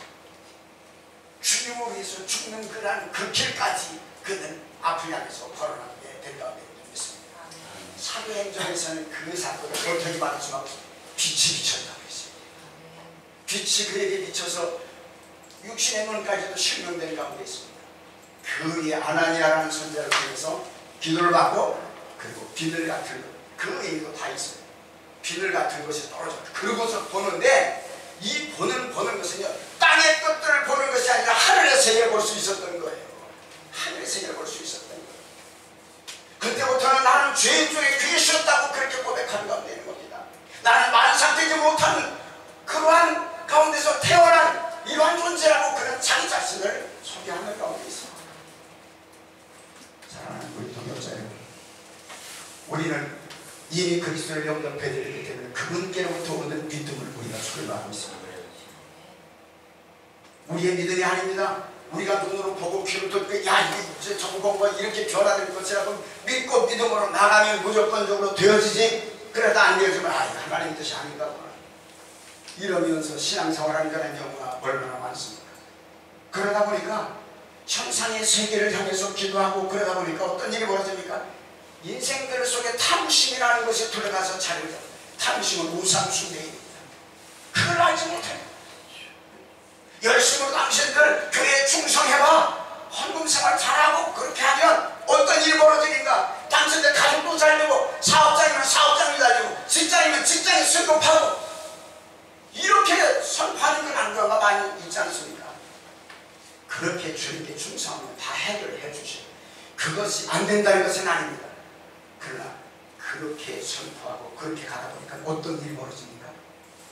주님을 위해서 죽는 그 길까지 그는 앞을 향해서 걸어가게 된다고 믿습니다. 사도행전에서는 그 사건을 어떻게 말하지만 빛이 비쳤다고 했어요. 빛이 그에게 비쳐서 육신의 눈까지도 실명된 가운데 있습니다. 그의 아나니아라는 선자를 통해서 기도를 받고 그리고 비늘 같은 그 의미도 다 있어요. 비늘 같은 것이 떨어졌다. 그러고서 보는데 이 보는 것은요 땅의 것들을 보는 것이 아니라 하늘의 세계를 볼 수 있었던 거예요. 하늘의 세계를 볼 수 있었던 거예요. 그때부터는 나는 죄인 중에 귀신이었다고 그렇게 고백하는 가운데 있는 겁니다. 나는 만삭되지 못한 그러한 가운데서 태어난 이러한 존재라고 그런 자기 자신을 소개하는 가운데 있습니다. 사랑하는 우리 동역자 여러분, 우리는 이미 그리스도를 영접해 드렸기 때문에 그분께로부터 오는 믿음을 우리가 소유하고 있습니다. 우리의 믿음이 아닙니다. 우리가 눈으로 보고 귀로 듣고 야 이게 정보가 이렇게 변화될 것이라고 믿고 믿음으로 나가면 무조건적으로 되어지지. 그러다 안 되어지면 하나님 뜻이 아닌가 보나 이러면서 신앙생활하는 자의 경우가 얼마나 많습니까? 그러다 보니까 천상의 세계를 향해서 기도하고 그러다 보니까 어떤 일이 벌어집니까? 인생들 속에 탐심이라는 것이 들어가서 자리를 잡니다. 탐심은 우상숭배입니다. 그걸 알지 못해요. 열심으로 당신들 교회에 충성해봐. 헌금생활 잘하고 그렇게 하면 어떤 일이 벌어지니까 당신들 가족도 잘 되고 사업장이면 사업장이 잘 되고 직장이면 직장이 승급하고 이렇게 선포하는 그 난관가 많이 있지 않습니까? 그렇게 주님께 충성하면 다 해결해 주시고 그것이 안 된다는 것은 아닙니다. 그러나 그렇게 선포하고 그렇게 가다 보니까 어떤 일이 벌어집니까?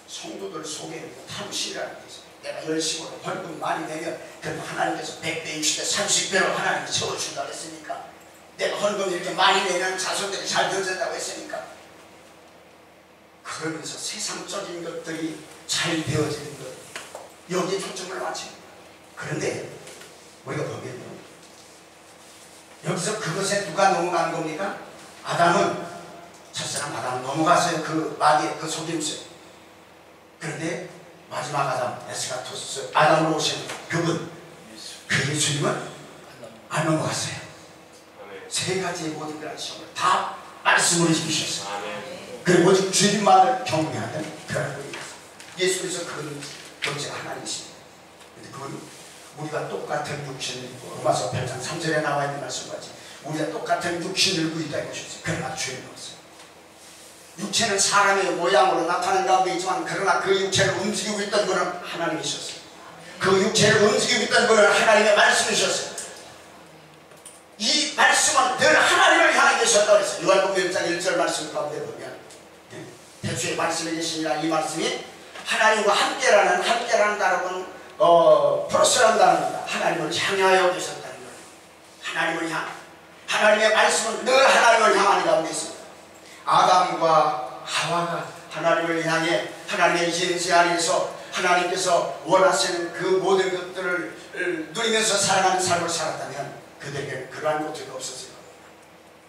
성도들 속에 탐심이라는 게 있어요. 내가 열심으로 헌금 많이 내면 그럼 하나님께서 100배, 60배, 30배로 하나님이 채워준다고 했으니까 내가 헌금 이렇게 많이 내면 자손들이 잘 되어진다고 했으니까 그러면서 세상적인 것들이 잘 되어지는 것 여기에 초점을 맞춥니다. 그런데 우리가 보면요 여기서 그것에 누가 넘어간 겁니까? 아담은 첫사람 아담은 넘어갔어요. 그 마귀의 그 속임수에. 그런데 마지막 아담 에스가토스 아담으로 오신 그분 그 예수님은 안 넘어갔어요. 세 가지의 모든 그런 시험을 다 말씀으로 지키셨어요. 그리고 오직 주님만을 경외하는 그런 분이었어요. 예수께서 그분 존재가 하나님이십니다. 그런데 그분 우리가 똑같은 육신을 입고 로마서 8장 3절에 나와 있는 말씀까지 우리가 똑같은 육신을 입고 있다고 하셨어요. 그러나 죄를 넣었어요. 육체는 사람의 모양으로 나타나는 가운데 있지만 그러나 그 육체를 움직이고 있던 분은 하나님이셨어요. 그 육체를 움직이고 있던 분은 하나님의 말씀이셨어요. 이 말씀은 늘 하나님을 향해 계셨다고 했어요. 요한복음 1장 1절 말씀 가운데 보면 태초에 말씀이 계시니라 이 말씀이 하나님과 함께라는 단어는 프로스라는 단어입니다. 하나님을 향하여 계셨다는 거예요. 하나님을 하나님의 말씀은 늘 하나님을 향하는 가운데 있습니다. 아담과 하와가 하나님을 향해 하나님의 인생 안에서 하나님께서 원하시는 그 모든 것들을 누리면서 살아가는 삶을 살았다면 그들에게는 그러한 것들이 없었을 겁니다.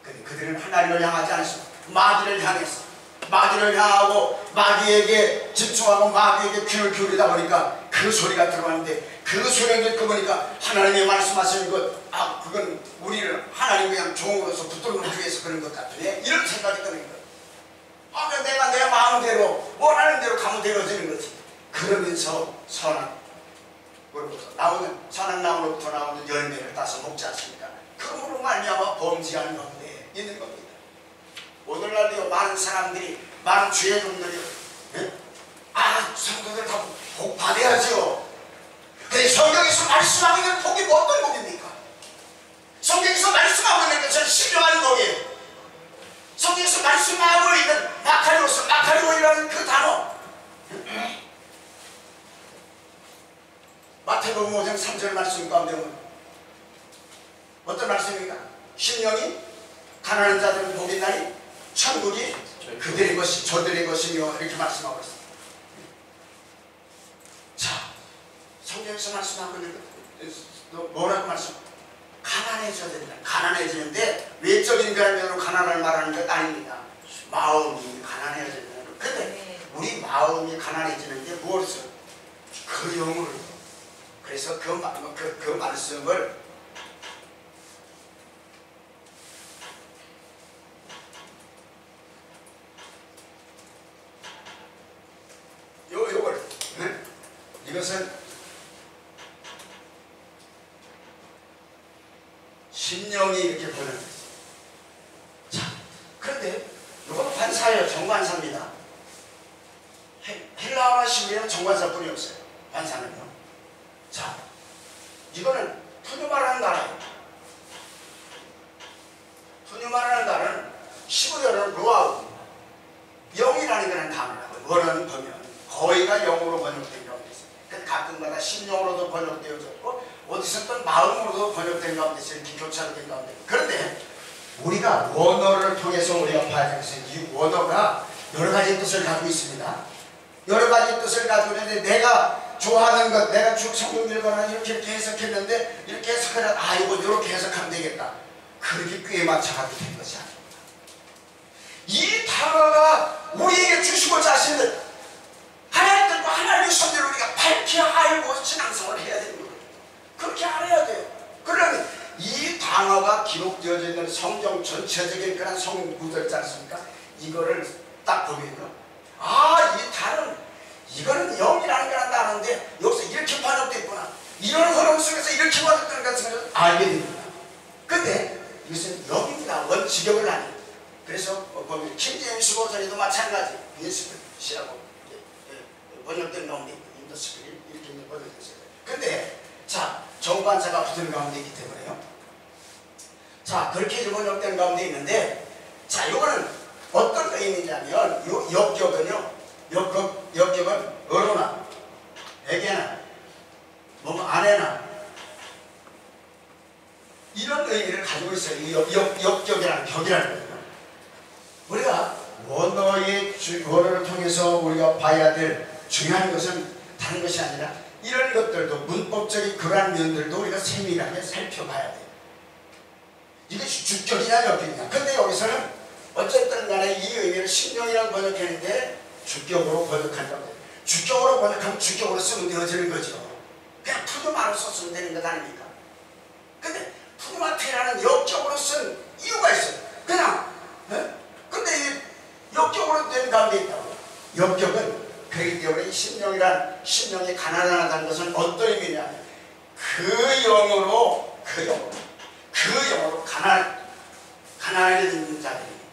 근데 그들은 하나님을 향하지 않습니다. 마귀를 향했어. 마귀를 향하고 마귀에게 집중하고 마귀에게 귀를 기울이다 보니까 그 소리가 들어왔는데 그 소리를 듣고 보니까 하나님이 말씀하시는 것 그건 우리를 하나님 그냥 종으로서 붙들기 위해서 그런 것 같으네 이런 생각이 드는 거예요. 내가 내 마음대로 원하는 대로 가면 되어지는 거지. 그러면서 선한 나무로부터 나오는 열매를 따서 먹지 않습니까? 그러므로 말미암아 범죄하는 가운데 있는 겁니다. 오늘날도 많은 사람들이 많은 죄의 놈들이 성도들 다 복 받아야죠. 근데 성경에서 말씀하고 있는 복이 뭐 어떤 복입니까? 말씀하고 있는 마카리오스, 마카리오이라는 그 단어. 마태복음 5장 3절 말씀 가운데 보면 어떤 말씀입니까? 심령이 가난한 자들은 복이 있나니 천국이 그들의 것이 저들의 것이며 이렇게 말씀하고 있습니다. 자, 성경에서 말씀하고 있는 것 뭐라고 말씀? 가난해져야 된다. 가난해지는데 외적인 가난으로 가난을 말하는 것 아닙니다. 마음이 가난해야 된다. 근데 우리 마음이 가난해지는 게 무엇이죠? 그 영으로. 그래서 그 말씀을 요걸 이것은 심령이 이렇게 번역됐어요. 자, 그런데 이건 관사예요. 정관사입니다. 헬라어나 시리아는 정관사뿐이 없어요. 관사는요. 자, 이거는 푸뉴마라는 단어예요. 푸뉴마라는 단어는 시브리어는 로아우, 영이라는 그런 단어라고요. 원어는 보면 거의가 영으로 번역된 경우도 있어요. 가끔가다 심령으로도 번역되어졌고 어디서 또 마음으로도 번역된 가운데 있어요. 이렇게 교차된 가운데. 그런데 우리가 원어를 통해서 우리가 봐야 되겠어요. 이 원어가 여러 가지 뜻을 가지고 있습니다. 여러 가지 뜻을 가지고 있는데 내가 좋아하는 것, 내가 쭉 성경 읽거나 이렇게 해석했는데 이렇게 해석하면 아 이거 이렇게 해석하면 되겠다. 그렇게 꽤 맞춰가게 된 것이 아닙니다. 이 단어가 우리에게 주시고자 하시는 하나님의 뜻과 하나님의 선대로 우리가 밝히 알고 신앙생활을 해야 되는 거예요. 그렇게 알아야 돼요. 그러면 이 단어가 기록되어져 있는 성경 전체적인 그런 성경 구절 있지 않습니까? 이거를 딱 보면요. 아, 이 단어는 이거는 영이라는 거란 단어인데 여기서 이렇게 번역됐구나. 이런 흐름 속에서 이렇게 번역된 것을 알게 됩니다. 근데 이것은 영입니다. 원칙역을 아니에요. 그래서 보면 킹제임스 버전에도 마찬가지 인스크립시라고 번역된 가운데 인더스크립 이렇게 번역됐어요. 근데 자, 정관사가 붙은 가운데 있기 때문에요. 자, 그렇게 번역된 가운데 있는데 자, 이거는 어떤 의미냐면 요 역격은요. 역격은 어로나 에게나 뭐 아내나 이런 의미를 가지고 있어요. 이 역격이라는 격이라는 거예요. 우리가 원어를 통해서 우리가 봐야 될 중요한 것은 다른 것이 아니라 이런 것들도 문법적인 그러한 면들도 우리가 세밀하게 살펴봐야 돼요. 이것이 주격이냐 역격이냐. 근데 여기서는 어쨌든 간에 이 의미를 심령이라고 번역했는데 주격으로 번역한다고 해요. 주격으로 번역하면 주격으로 쓰면 되어지는 거죠. 그냥 푸드마로 썼으면 되는 것 아닙니까? 근데 푸드마테라는 역격으로 쓴 이유가 있어요. 그냥 근데 이 역격으로 된 가운데 있다고. 역격은 그렇기 때문에 이 심령이란 심령이 가난하다는 것은 어떤 의미냐면 그 영으로 가난해진 자들입니다.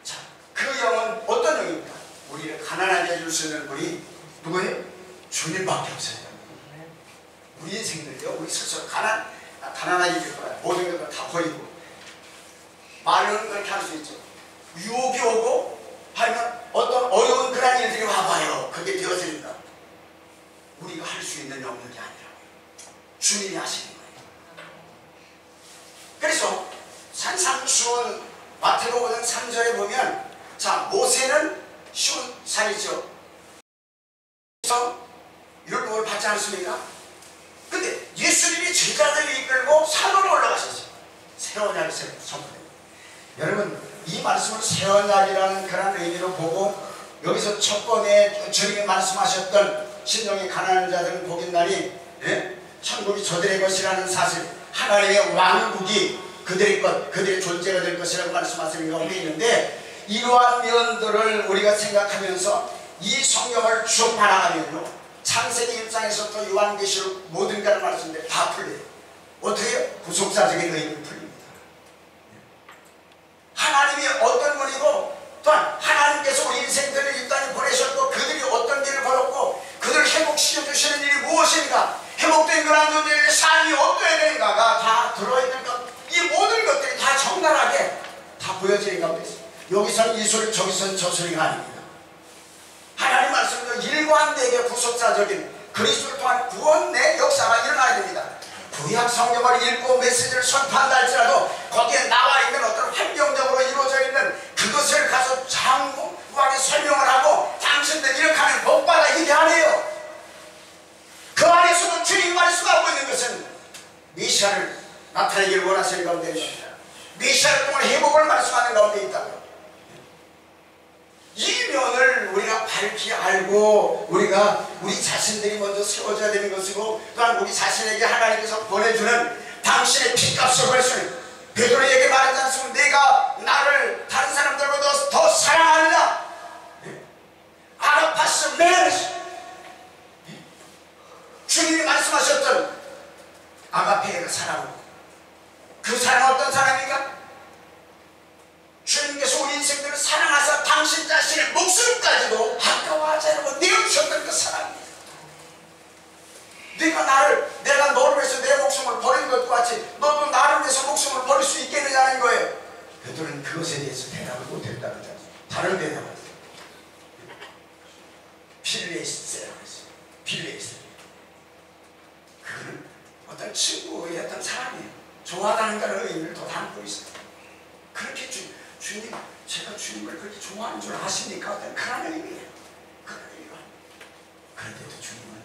자, 그 영은 어떤 영입니까? 우리를 가난하게 해줄 수 있는 분이 누구예요? 주님밖에 없어요. 우리 인생들요, 우리 스스로 가난하게 해줄 거야. 모든 것을 다 버리고 말은 그렇게 할 수 있죠. 유혹이 오고 하면 어떤 어려운 그런 일들이 와봐요. 그게 되어진다. 우리가 할 수 있는 영역이 아니라고요. 주님이 하시는 거예요. 그래서 산상수훈 마태복음 3절에 보면 자, 모세는 쉬운 산이죠. 그래서 율법을 받지 않습니까? 근데 예수님이 제자들을 이끌고 산으로 올라가셨어요. 새 언약을 선포해요. 여러분, 이 말씀을 새 언약이라는 그런 의미로 보고 여기서 첫 번에 주님이 말씀하셨던 심령이 가난한 자들은 복이 있나니 천국이 저들의 것이라는 사실, 하나님의 왕국이 그들의 것, 그들의 존재가 될 것이라고 말씀하시는 가운데 있는데 이러한 면들을 우리가 생각하면서 이 성경을 쭉 바라가면요 창세기 1장에서부터 요한계시록 모든 가를 말씀들 다 풀려요. 어떻게 해요? 구속사적인 의미를 풀립니다. 하나님이 어떤 분이고 또한 하나님께서 우리 인생들을 이 땅에 보내셨고 그들이 어떤 길을 걸었고 그들을 회복시켜주시는 일이 무엇인가, 회복된 그런 존재의 삶이 어떠해야 되는가가 다 들어있는 것, 이 모든 것들이 다 적나라하게 다 보여지는 가운데 있습니다. 소리가 아닙니다. 하나님 말씀은 일관되게 구속사적인 그리스도를 통한 구원의 역사가 일어나야 됩니다. 구약 성경을 읽고 메시지를 선포한다 할지라도 거기에 나와 있는 어떤 환경적으로 이루어져 있는 그것을 가서 장구하게 설명을 하고 당신들 이렇게 하면 복받아 이게 아니에요. 그 안에서도 주님 말씀을 하고 있는 것은 메시아를 나타내기를 원하시는 가운데 있습니다. 메시아를 통한 회복을 말씀하는 가운데 있다고요. 이 면을 우리가 밝히 알고 우리가 우리 자신들이 먼저 세워져야 되는 것이고, 또한 우리 자신에게 하나님께서 보내주는 당신의 피값을 벌수는 베드로에게 말하지 않습니까? 내가 나를 다른 사람들보다 더 사랑하느냐? 아가파스 메르스, 주님이 말씀하셨던 아가페의 사랑으로, 그 사랑은 어떤 사랑입니까? 주님께서 우리 인생들을 사랑하사 당신 자신의 목숨까지도 아까워하지 않고 내어주셨던 그 사랑입니다. 내가 너를 위해서 내 목숨을 버린 것과 같이 너도 나를 위해서 목숨을 버릴 수 있겠느냐는 거예요. 베드로는 그것에 대해서 대답을 못했다는 거죠. 다른 대답을 했어요. 필레이스라고 했어요. 필레이스. 그거는 어떤 친구의 어떤 사랑이에요. 좋아하다는 그런 의미를 더 담고 있어요. 그렇게 주님, 제가 주님을 그렇게 좋아하는 줄 아십니까? 어떤 그런 의미예요. 그런 의미가. 그런데도 주님은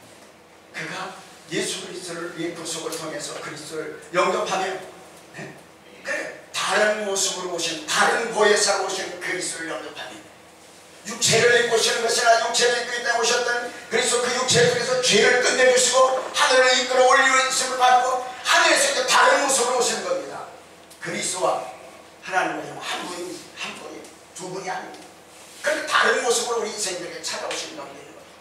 그가 예수 그리스도를 위해 구속을 통해서 그리스도를 영접하면, 그래, 다른 모습으로 오신, 다른 보혜사로 오신 그리스도를 영접하면, 육체를 입고 오시는 것이 아니라 육체를 입고 있다 오셨던 그리스도, 그 육체를 통해서 죄를 끝내주시고 하늘을 이끌어 올리심을 받고 하늘에서 이제 다른 모습으로 오시는 겁니다. 그리스도와 하나님은 한 분이, 두 분이 아닙니다. 그런데 다른 모습으로 우리 인생들에게 찾아오시는 가운데 있는 겁니다.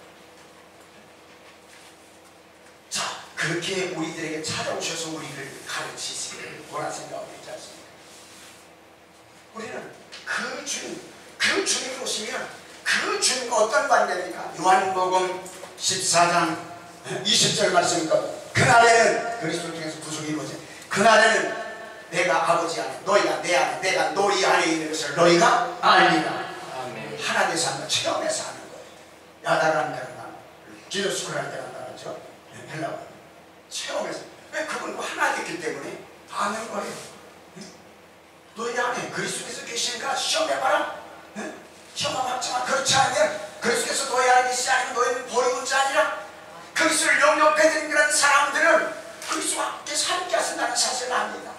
자, 그렇게 우리들에게 찾아오셔서 우리를 가르치시기를 원하시는 가운데 있지 않습니까? 우리는 그 주님이 오시면 그 주님과 어떤 관계입니까? 요한복음 14장 20절 말씀입니까? 그날에는 그리스도 통해서 구속이 이루어져. 그날에는 내가 아버지 안에, 너희가 내 안에, 내가 너희 안에 있는 것을 너희가 알리라. 아멘. 하나 되서 한다. 체험해서 하는 거예요. 야다라는 데가 기도스쿠라는 데가 나죠. 헬라어. 체험해서. 왜? 그건 하나 됐기 때문에 아는 거예요. 너희 안에 그리스도께서 계시니까 시험해봐라. 시험하지만 그렇지 않으면 그리스도께서 너희 안에 계시지 않으면 너희는 버리고 있지 아니라. 그리스도를 영접해드린 그런 사람들은 그리스도와 함께 하신다는 사실을 압니다.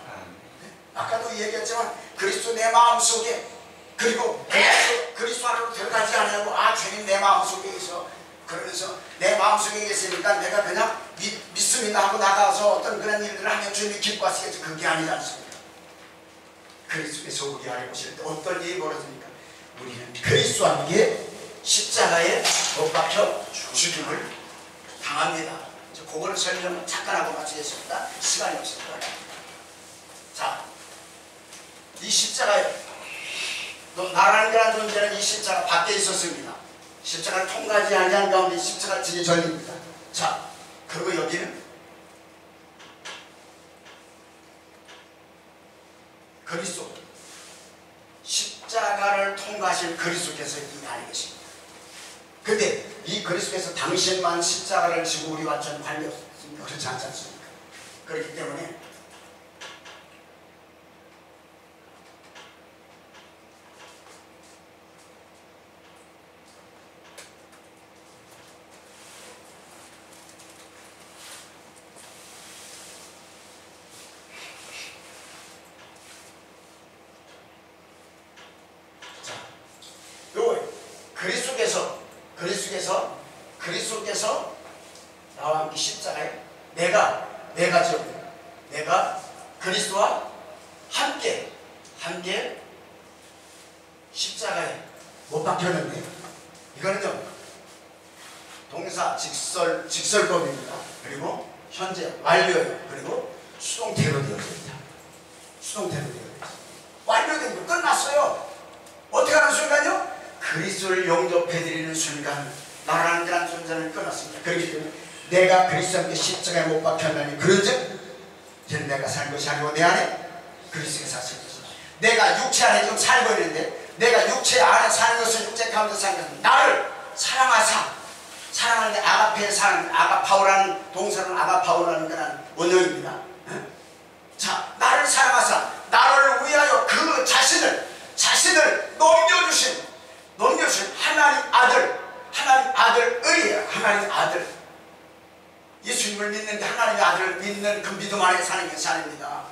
아까도 얘기했지만 그리스도 내 마음속에, 그리고 그리스도 안으로 들어가지 않으려고 주님 내 마음속에 있어, 그러면서 내 마음속에 계시니까 내가 그냥 믿습니다 하고 나가서 어떤 그런 일들을 하면 주님이 기뻐하시겠지. 그게 아니지 않습니까? 그리스도께서 우리 안에 오실 때 어떤 일이 벌어집니까? 우리는 그리스도와 함께 십자가에 못 박혀 죽임을 당합니다. 그거를 설명은 잠깐하고 마치겠습니다. 시간이 없습니다. 자, 이 십자가요, 또 나라는 그런 존재는 이 십자가 밖에 있었습니다. 십자가를 통과하지 않은 가운데 십자가 지게 전입니다. 자, 그리고 여기는 그리스도, 십자가를 통과하실 그리스도께서 이 안에 계십니다. 그런데 이 그리스도께서 당신만 십자가를 지고 우리와 전 관계 없습니다. 그렇지 않지 않습니까? 그렇기 때문에 그리스도께서 나와 함께 십자가에 내가 그리스도와 함께 십자가에 못 박혔는데, 이거는요 동사 직설법입니다. 그리고 현재 완료예요. 그리고 수동태로 되어 있습니다. 수동태로 되어 있습니다. 완료된 거 끝났어요. 어떻게 하는 순간요? 그리스도를 영접해드리는 순간 나라는 그런 존재는 끊었습니다. 그렇기 때문에 내가 그리스도와 함께 십자가에 못 박혔나니 그런즉 이제는 내가 살 것이 아니고 내 안에 그리스도가 사실 것이다. 내가 육체 안에 지금 살고 있는데 내가 육체 안에 사는 것은 육체 가운데 사는 것은 나를 사랑하사, 사랑하는데 아가페 사랑, 아가파오라는 동사는 아가파오라는 거는 원어입니다. 자, 나를 사랑하사 나를 위하여 그 자신을 넘겨주신 하나님 아들의 하나님 아들, 예수님을 믿는데 하나님의 아들을 믿는 그 믿음 안에 사는 게 삶입니다.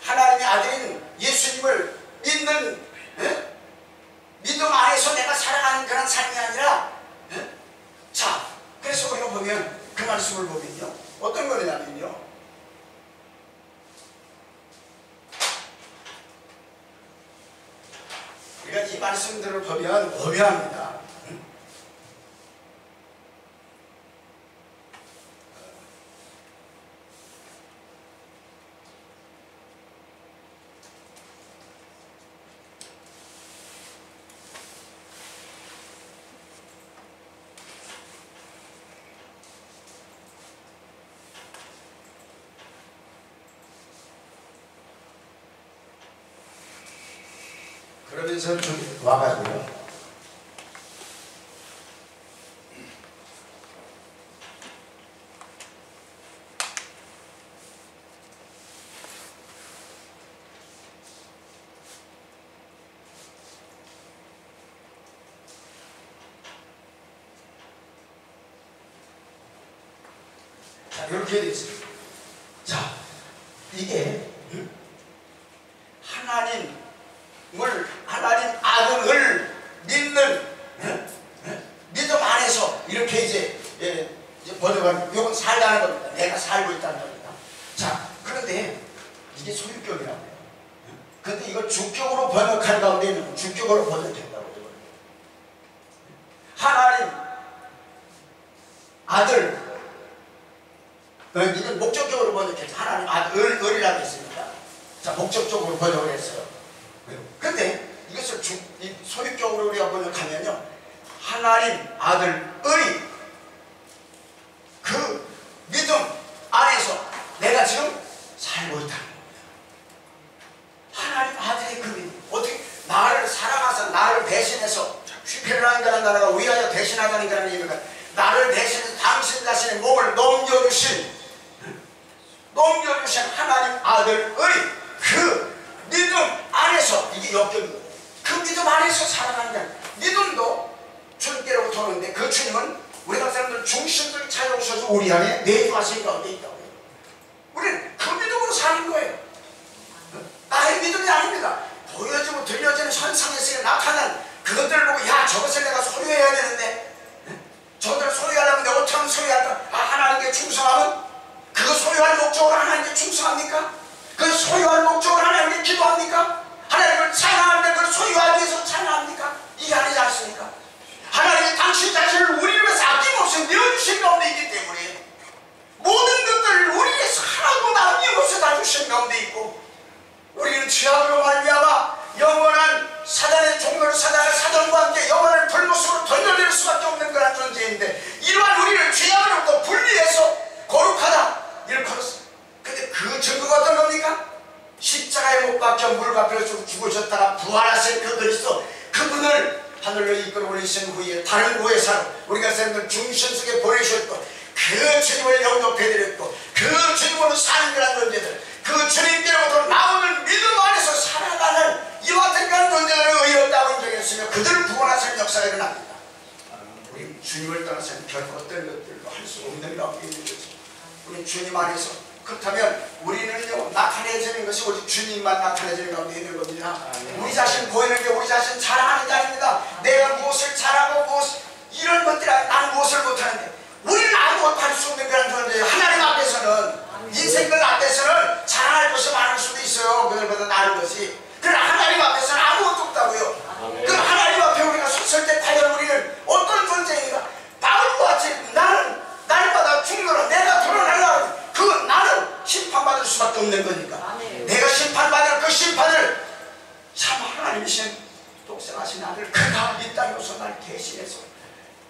하나님의 아들인 예수님을 믿는 믿음 안에서 내가 살아가는 그런 삶이 아니라, 자, 그래서 우리가 보면 그 말씀을 보면요, 어떤 거냐면요, 우리가 이 말씀들을 보면 오묘합니다. 그러면서 좀 와가지고요, 자, 이렇게 되어 있습니다. 자, 이게 하나님 아들을 믿는 믿음 안에서 이렇게 이제 번역한, 이건 살다는 겁니다. 내가 살고 있다는 겁니다. 자, 그런데 이게 소유격이라고 해요. 그런데 이걸 주격으로 번역한 가운데는 주격으로 번역했다고 해요. 하나님 아들, 이건 목적적으로 번역했죠. 하나님 아들이라고 했으니까, 자, 목적적으로 번역을 했어요. 근데 이것을 소유격으로 우리가 번역하면요, 하나님 아들의 그 믿음 안에서 내가 지금 살고 있다는 겁니다. 하나님 아들의 그 믿음, 어떻게 나를 사랑하사 나를 대신해서 휘폐를 하는 거는 나라가 위하여 대신하다는 거라는 의미가, 나를 대신해서 당신 자신의 몸을 넘겨주신 하나님 아들의 그 믿음 안에서, 이게 역경이거든요. 그 믿음 안에서 살아가는 거야. 믿음도 주님께로부터 오는데, 그 주님은 우리 같은 사람들 중심을 찾아오셔서 우리 안에 내주하신 가운데 있다고 해요. 우리는 그 믿음으로 사는 거예요. 나의 믿음이 아닙니다. 보여지고 들려지는 현상에서 나타난 그것들을 보고, 야, 저것을 내가 소유해야 되는데, 저것을 소유하려면 내가 어떻게 하면 소유할까? 하나님께 충성하면 그거 소유할 목적으로 하나님께 충성합니까? 그 소유할 목적으로 하나님께 기도합니까? 하나님을 찬양하는데 그걸 소유하기 위해서 찬양합니까? 이게 아니지 않습니까? 하나님이 당신 자신을 우리를 위해서 아낌없이 내어주신 가운데 있기 때문에 모든 것들을 우리 위해서 하나도 남김없이 다 주신 가운데 있고, 우리는 죄악으로 말미암아 영원한 사단의 종로를 사단과 함께 영원한 불못으로 던져낼 수밖에 없는 그런 존재인데, 이러한 우리를 죄악으로부터 분리해서 거룩하다 일컬었습니다. 근데 그 증거가 어떤 겁니까? 십자가에 못 박혀 물값을 죽으셨다가 부활하신 그 그리스도, 그분을 하늘로 이끌어 올리신 후에 다른 구회사로 우리가 생각하는 중심 속에 보내주셨고, 그 주님을 영접해드렸고, 그 주님으로 사는 그런 존재들, 그 주님께로부터 나오는 믿음 안에서 살아가는 이와 같은 그런 존재들을 의롭다고 인정했으며 그들을 구원하시는 역사가 일어납니다. 우리 주님을 떠나서는 결코 어떤 것들도 할 수 없는 가운데 있는 거죠. 우리 주님 안에서, 그렇다면 우리는요, 나타내지는 것이 오직 주님만 나타내지는 가운데 있는 겁니다. 우리 자신 보이는 게 우리 자신 자랑하는 게 아닙니다. 내가 무엇을 잘하고 이런 것들이 나는 무엇을 못하는데, 우리는 아무것도 할 수 없는 그런 존재예요. 하나님 앞에서는, 인생들 앞에서는 자랑할 것이 많을 수도 있어요. 그들보다 나은 것이. 그러나 하나님 앞에서는 아무것도 없다고요. 그럼 하나님 앞에 우리가 섰을 때 과연 우리는 어떤 존재인가? 바울과 같이 나는 날마다 죽노라, 내가 드러나려고, 그 나는 심판받을 수밖에 없는 거니까. 내가 심판받을 그 심판을 참 하나님이신 독생하신 아들, 그가 이 땅에 오서 날 대신해서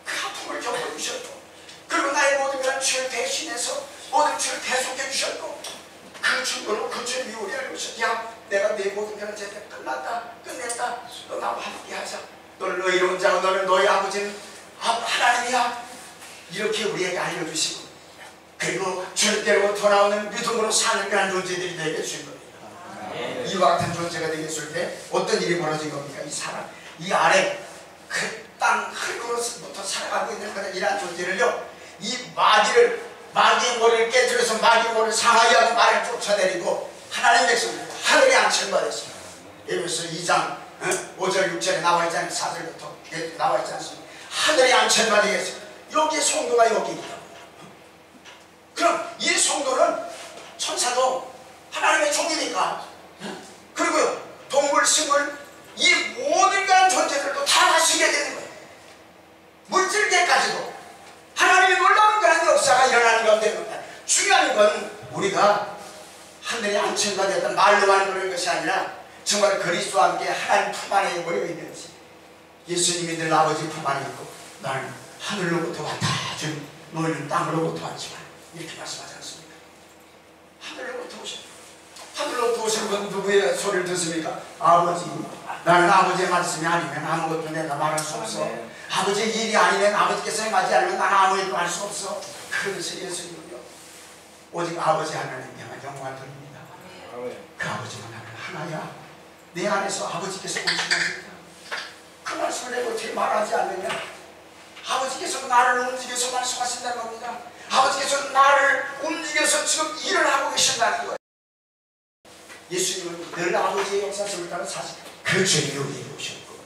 그 아픔을 겪어주셨고, 그리고 나의 모든 그런 죄를 대신해서 모든 죄를 대속해 주셨고, 그 증거로 그 주님이 우리를 보셨, 야, 내가 내 모든 것을 제대 끝났다, 끝냈다. 너 나와 함께 하자. 너는 너희 이로운 자고 너는 너희 아버지는 하나님이야. 이렇게 우리에게 알려주시고, 그리고 절대로부터 나오는 믿음으로 사는 그런 존재들이 되게 주신 겁니다. 이와 같은 존재가 되게 줄 때 어떤 일이 벌어진 겁니까? 이 사람, 이 아래 그 땅 흙으로부터 살아가고 있는 그런 이러한 존재를요, 이 마귀의 머리를 깨뜨려서 마귀의 머리를 상하게 하고 말을 쫓아내리고 하나님 백성을 하늘에 안전받았습니다. 에베소 2장 5절 6절에 나와있지 않은 4절부터 나와있지 않습니까? 하늘에 안전받으겠습니다. 여기 성도가 여기 있다. 그럼 이 성도는 천사도 하나님의 종이니까, 그리고요 동물, 식물, 이 모든 그런 존재들도 다 다스리게 되는 거예요. 물질계까지도 하나님의 놀라운 그런 역사가 일어나는 가운데, 중요한 건 우리가 하늘에 안전받았던 말로만 그런 것이 아니라 정말 그리스도와 함께 하나님 품 안에 모여 있는 것이, 예수님이 늘 아버지 품 안에 있고 나는 하늘로부터 왔다, 지금 너희는 땅으로부터 왔지만, 이렇게 말씀하지 않습니까? 하늘로부터 오신, 하늘로부터 오신 분 누구의 소리를 듣습니까? 아버지, 나는 아버지의 말씀이 아니면 아무것도 내가 말할 수 없어. 아버지의 일이 아니면, 아버지께서 행하지 않으면 나는 아무 일도 할 수 없어. 그러면서 예수님은요, 오직 아버지 하나님께 영광을 드립니다. 그 아버지가 나는 하나야. 내 안에서 아버지께서 오시겠습니다. 그 말씀을 내가 어떻게 말하지 않느냐? 아버지께서 나를 움직여서 말씀하신다는 겁니다. 아버지께서 나를 움직여서 지금 일을 하고 계신다는 거예요. 예수님은 늘 아버지의 역사 속을 따라 사실 그 주님이 우리에게 오셨고,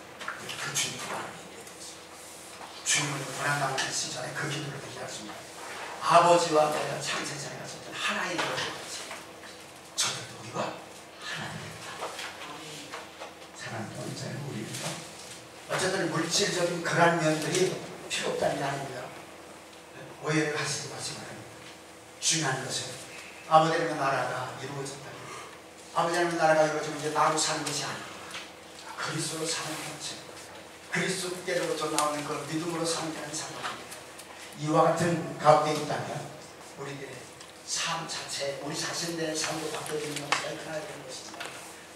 그 주님이 하나님이 되었습니다. 주님은 고난당하는 시절에 그 기도를 드리셨습니다. 아버지와 내가 창세전에 갔었던 하나의 일을 했습니다. 저들도 우리와 하나님입니다. 사랑하는 원자의 우리는요, 어쨌든 물질적인 그러한 면들이 필요 없다는 게 아닙니다. 오해를 하시지 마시기 바랍니다. 중요한 것은 아버지 하나님의 나라가 이루어진다. 아버지 하나님의 나라가 이루어지면 이제 나로 사는 것이 아닙니다. 그리스도로 사는 것이, 그리스도께로부터 나오는 그 믿음으로 사는 것이 상관입니다. 이와 같은 가운데 있다면 우리들의 삶 자체, 우리 자신들의 삶도 바뀌어지는 것이 일어나야 되는 것입니다.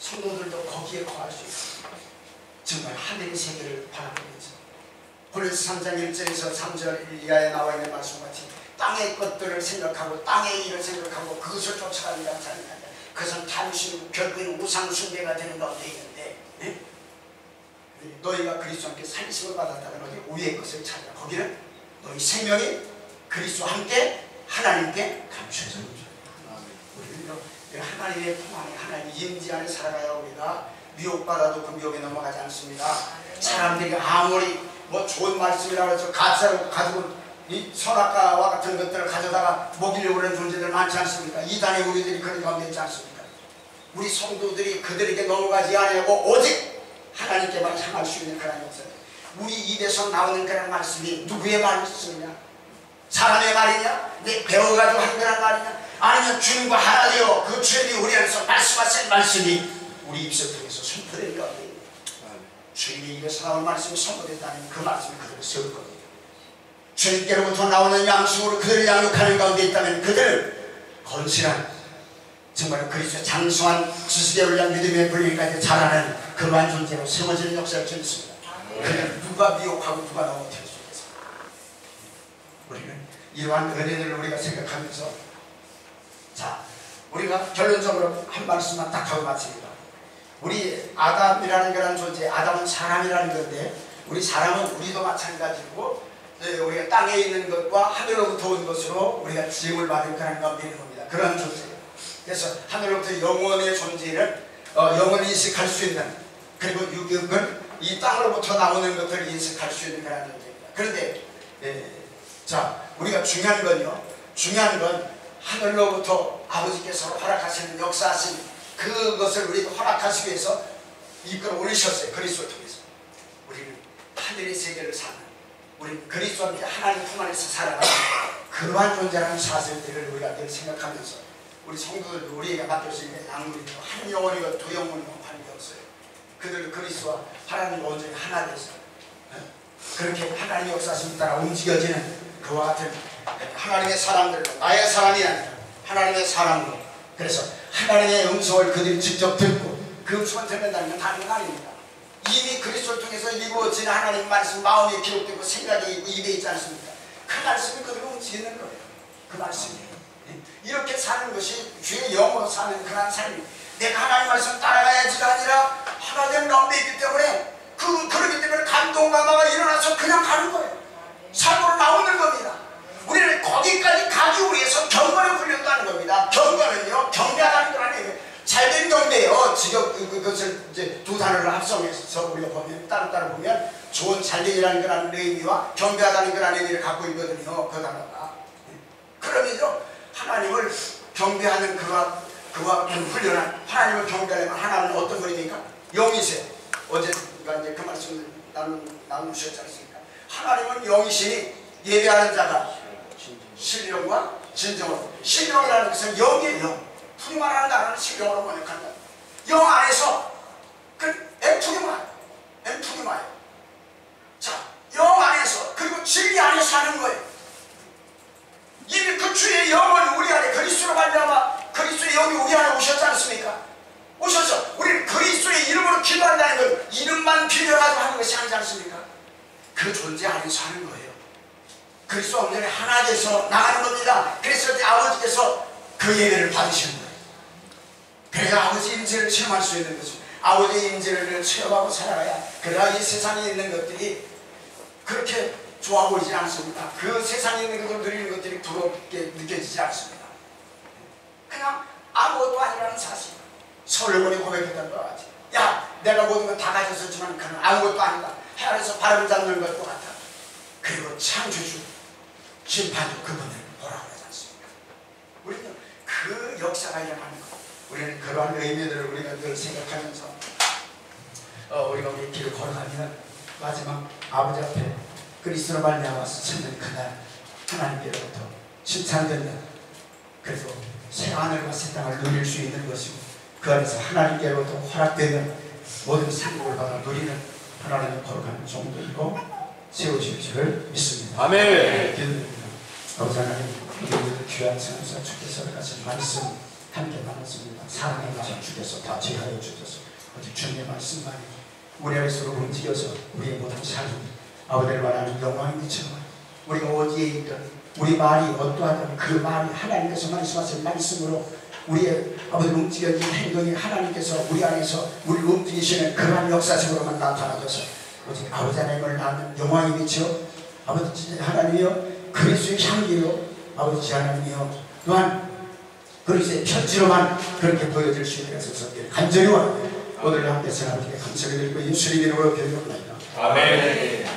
성도들도 거기에 거할 수 있습니다. 정말 하늘의 세계를 바라보면서 고린도서 3장 1절에서 3절 이하에 나와 있는 말씀같이 땅의 것들을 생각하고 땅의 일을 생각하고 그것을 쫓아가는 것이 아니라, 그것은 단순히 결국은 우상 숭배가 되는 가운데 있는데, 네? 너희가 그리스도와 함께 살리심을 받았다면 어디 위의 것을 찾아. 거기는 너희 생명이 그리스도와 함께 하나님께 감춰져 있죠. 우리는 하나님의 품 안에, 하나님의 임재 안에 살아가야 우리가 미혹받아도 그 미혹에 넘어가지 않습니다. 사람들이 아무리 뭐 좋은 말씀이라고 해서 가지고 이 선악과와 같은 것들을 가져다가 먹이려고 하는 존재들 많지 않습니까? 이단의 우리들이 그런 가운데 있지 않습니까? 우리 성도들이 그들에게 넘어가지 않으려고 오직 하나님께만 향할 수 있는 그런 역사. 우리 입에서 나오는 그런 말씀이 누구의 말씀이냐? 사람의 말이냐? 내 배워가지고 한 그런 말이냐? 아니면 주님과 하나 되어 그 주님이 우리 안에서 말씀하신 말씀이 우리 입술 통해서 선포될 가운데, 주님의 입에서 나오는 말씀이 선포된다면 그 말씀이 그들을 세울 겁니다. 주님께로부터 나오는 양식으로 그들을 양육하는 가운데 있다면 그들은 건실한, 정말 그리스도의 장성한 지식에 올라 믿음의 분리까지 자라는 그러한 존재로 세워지는 역사를 주셨습니다. 그는 누가 미혹하고 누가 넘어뜨릴 수 있겠습니까? 우리는 이러한 은혜들을 우리가 생각하면서, 자, 우리가 결론적으로 한 말씀만 딱 하고 마칩니다. 우리 아담이라는 그런 존재, 아담은 사람이라는 건데, 우리 사람은 우리도 마찬가지고, 우리가 땅에 있는 것과 하늘로부터 온 것으로 우리가 지음을 받은 그런 가운데 있는 겁니다. 그런 존재예요. 그래서 하늘로부터 영원의 존재를 영원히 인식할 수 있는, 그리고 육은 이 땅으로부터 나오는 것들을 인식할 수 있는 그런 존재입니다. 그런데 자, 우리가 중요한 건 하늘로부터 아버지께서 허락하시는 역사하신 그것을 우리가 허락하시기 위해서 이끌어 올리셨어요. 그리스도를 통해서 우리는 하늘의 세계를 사는, 우리 그리스도와 함께 하나님 품 안에서 살아가는 그러한 존재라는 사실들을 우리가 늘 생각하면서, 우리 성도들도 우리에게 맡겨진 양물이고 한 영혼이고 두 영혼이고 관계없어요. 그들 그리스도와 하나님과 온전히 하나 돼서 그렇게 하나님의 역사심에 따라 움직여지는 그와 같은 하나님의 사람들로, 나의 사람이 아니라 하나님의 사람으로, 그래서 하나님의 음성을 그들이 직접 듣고 그 음수만 드러낸다는 건 다른 건 아닙니다. 이미 그리스도를 통해서 이루어진 하나님 말씀 마음에 기록되고 생각이 있고 입에 있지 않습니까? 그 말씀이 그대로 움직이는 거예요. 그 말씀이 이렇게 사는 것이 주의 영으로 사는 그런 삶입니다. 내가 하나님 말씀 따라가야지가 아니라 하나님 가운데 있기 때문에 그러기 때문에 감동감화가 일어나서 그냥 가는 거예요. 삶으로 나오는 겁니다. 우리는 거기까지 가기 위해서 경건의 훈련도 하는 겁니다. 경건은요, 경배하다는 걸 아니에요. 잘된 경배예요. 지금 그것을 이제 두 단어를 합성해서 우리가 보면 따로따로 보면 좋은 잘된이라는 그런 의미와 경배하다는 그런 의미를 갖고 있거든요. 그 단어가. 그러면요, 하나님을 경배하는 그와 같은 훈련한 하나님을 경배하려면 하나님은 어떤 분입니까? 영이세요. 어제 이제 그 말씀을 나누셨지 않습니까? 하나님은 영이시니 예배하는 자가 신령과 진정으로. 신령이라는 것은 영이에요. 영. 푸리마라는 단어는 신령으로 번역한다. 영 안에서 그 엠푸리마예요. 자, 영 안에서 그리고 진리 안에서 하는 거예요. 이미 그 주의 영은 우리 안에 그리스도로 말미암아 그리스도의 영이 우리 안에 오셨지 않습니까? 오셔서 우리는 그리스도의 이름으로 기도한다는 건 이름만 빌려가지고 하는 것이 아니지 않습니까? 그 존재 안에서 하는 거예요. 그리스도 없는 자는 하나 돼서 나가는 겁니다. 그래서 아버지께서 그 예배를 받으시는 거예요. 그래서 아버지 임재를 체험할 수 있는 것입니다. 아버지의 임재를 체험하고 살아가야 그래야 이 세상에 있는 것들이 그렇게 좋아 보이지 않습니다. 그 세상에 있는 것을 누리는 것들이 부럽게 느껴지지 않습니다. 그냥 아무것도 아니라는 사실. 솔로몬이 고백했던 것 같아. 야, 내가 모든 걸 다 가졌었지만 그는 아무것도 아니다. 해 아래서 바람 잡는 것도 같아. 그리고 창조주, 심판주 그분을 보라고 하지 않습니까? 우리는 그 역사가 일어나는 것. 우리는 그러한 의미들을 우리가 늘 생각하면서 우리가 우리 길을 걸어가면 마지막 아버지 앞에 그리스도로 말미암아서 찾는 그날 하나님께로부터 칭찬되는 그래서 새 하늘과 새 땅을 누릴 수 있는 것이고 그 안에서 하나님께로부터 허락되는 모든 상급을 받아 누리는 하나님의 거룩한 종들로 세우실 줄을 믿습니다. 아멘. 기도드립니다. 아버지 하나님, 우리 귀한 성사 주께서 가신 말씀 함께 나눴습니다. 사랑의 말씀 주께서 다 제하여 주셔서 어제 주님의 말씀만이 우리 안에서 움직여서 우리의 모든 삶이 아버지를 말하는 영광이 미쳐 우리가 어디에 있든 우리 말이 어떠하든 그 말이 하나님께서 말씀하신 말씀으로 우리의 아버지 움직여진 행동이 하나님께서 우리 안에서 우리를 움직이시는 그러한 역사적으로만 나타나줘서 오직 아버지 하나님을 낳는 영광이 미쳐 아버지 하나님이여 그리스도의 향기로 아버지 하나님이여 또한 그리스도의 편지로만 그렇게 보여질 수 있는 것을 간절히 원합니다. 오늘 함께 하나님께 감사를 드리고 예수님 이름으로 기도합니다. 아멘.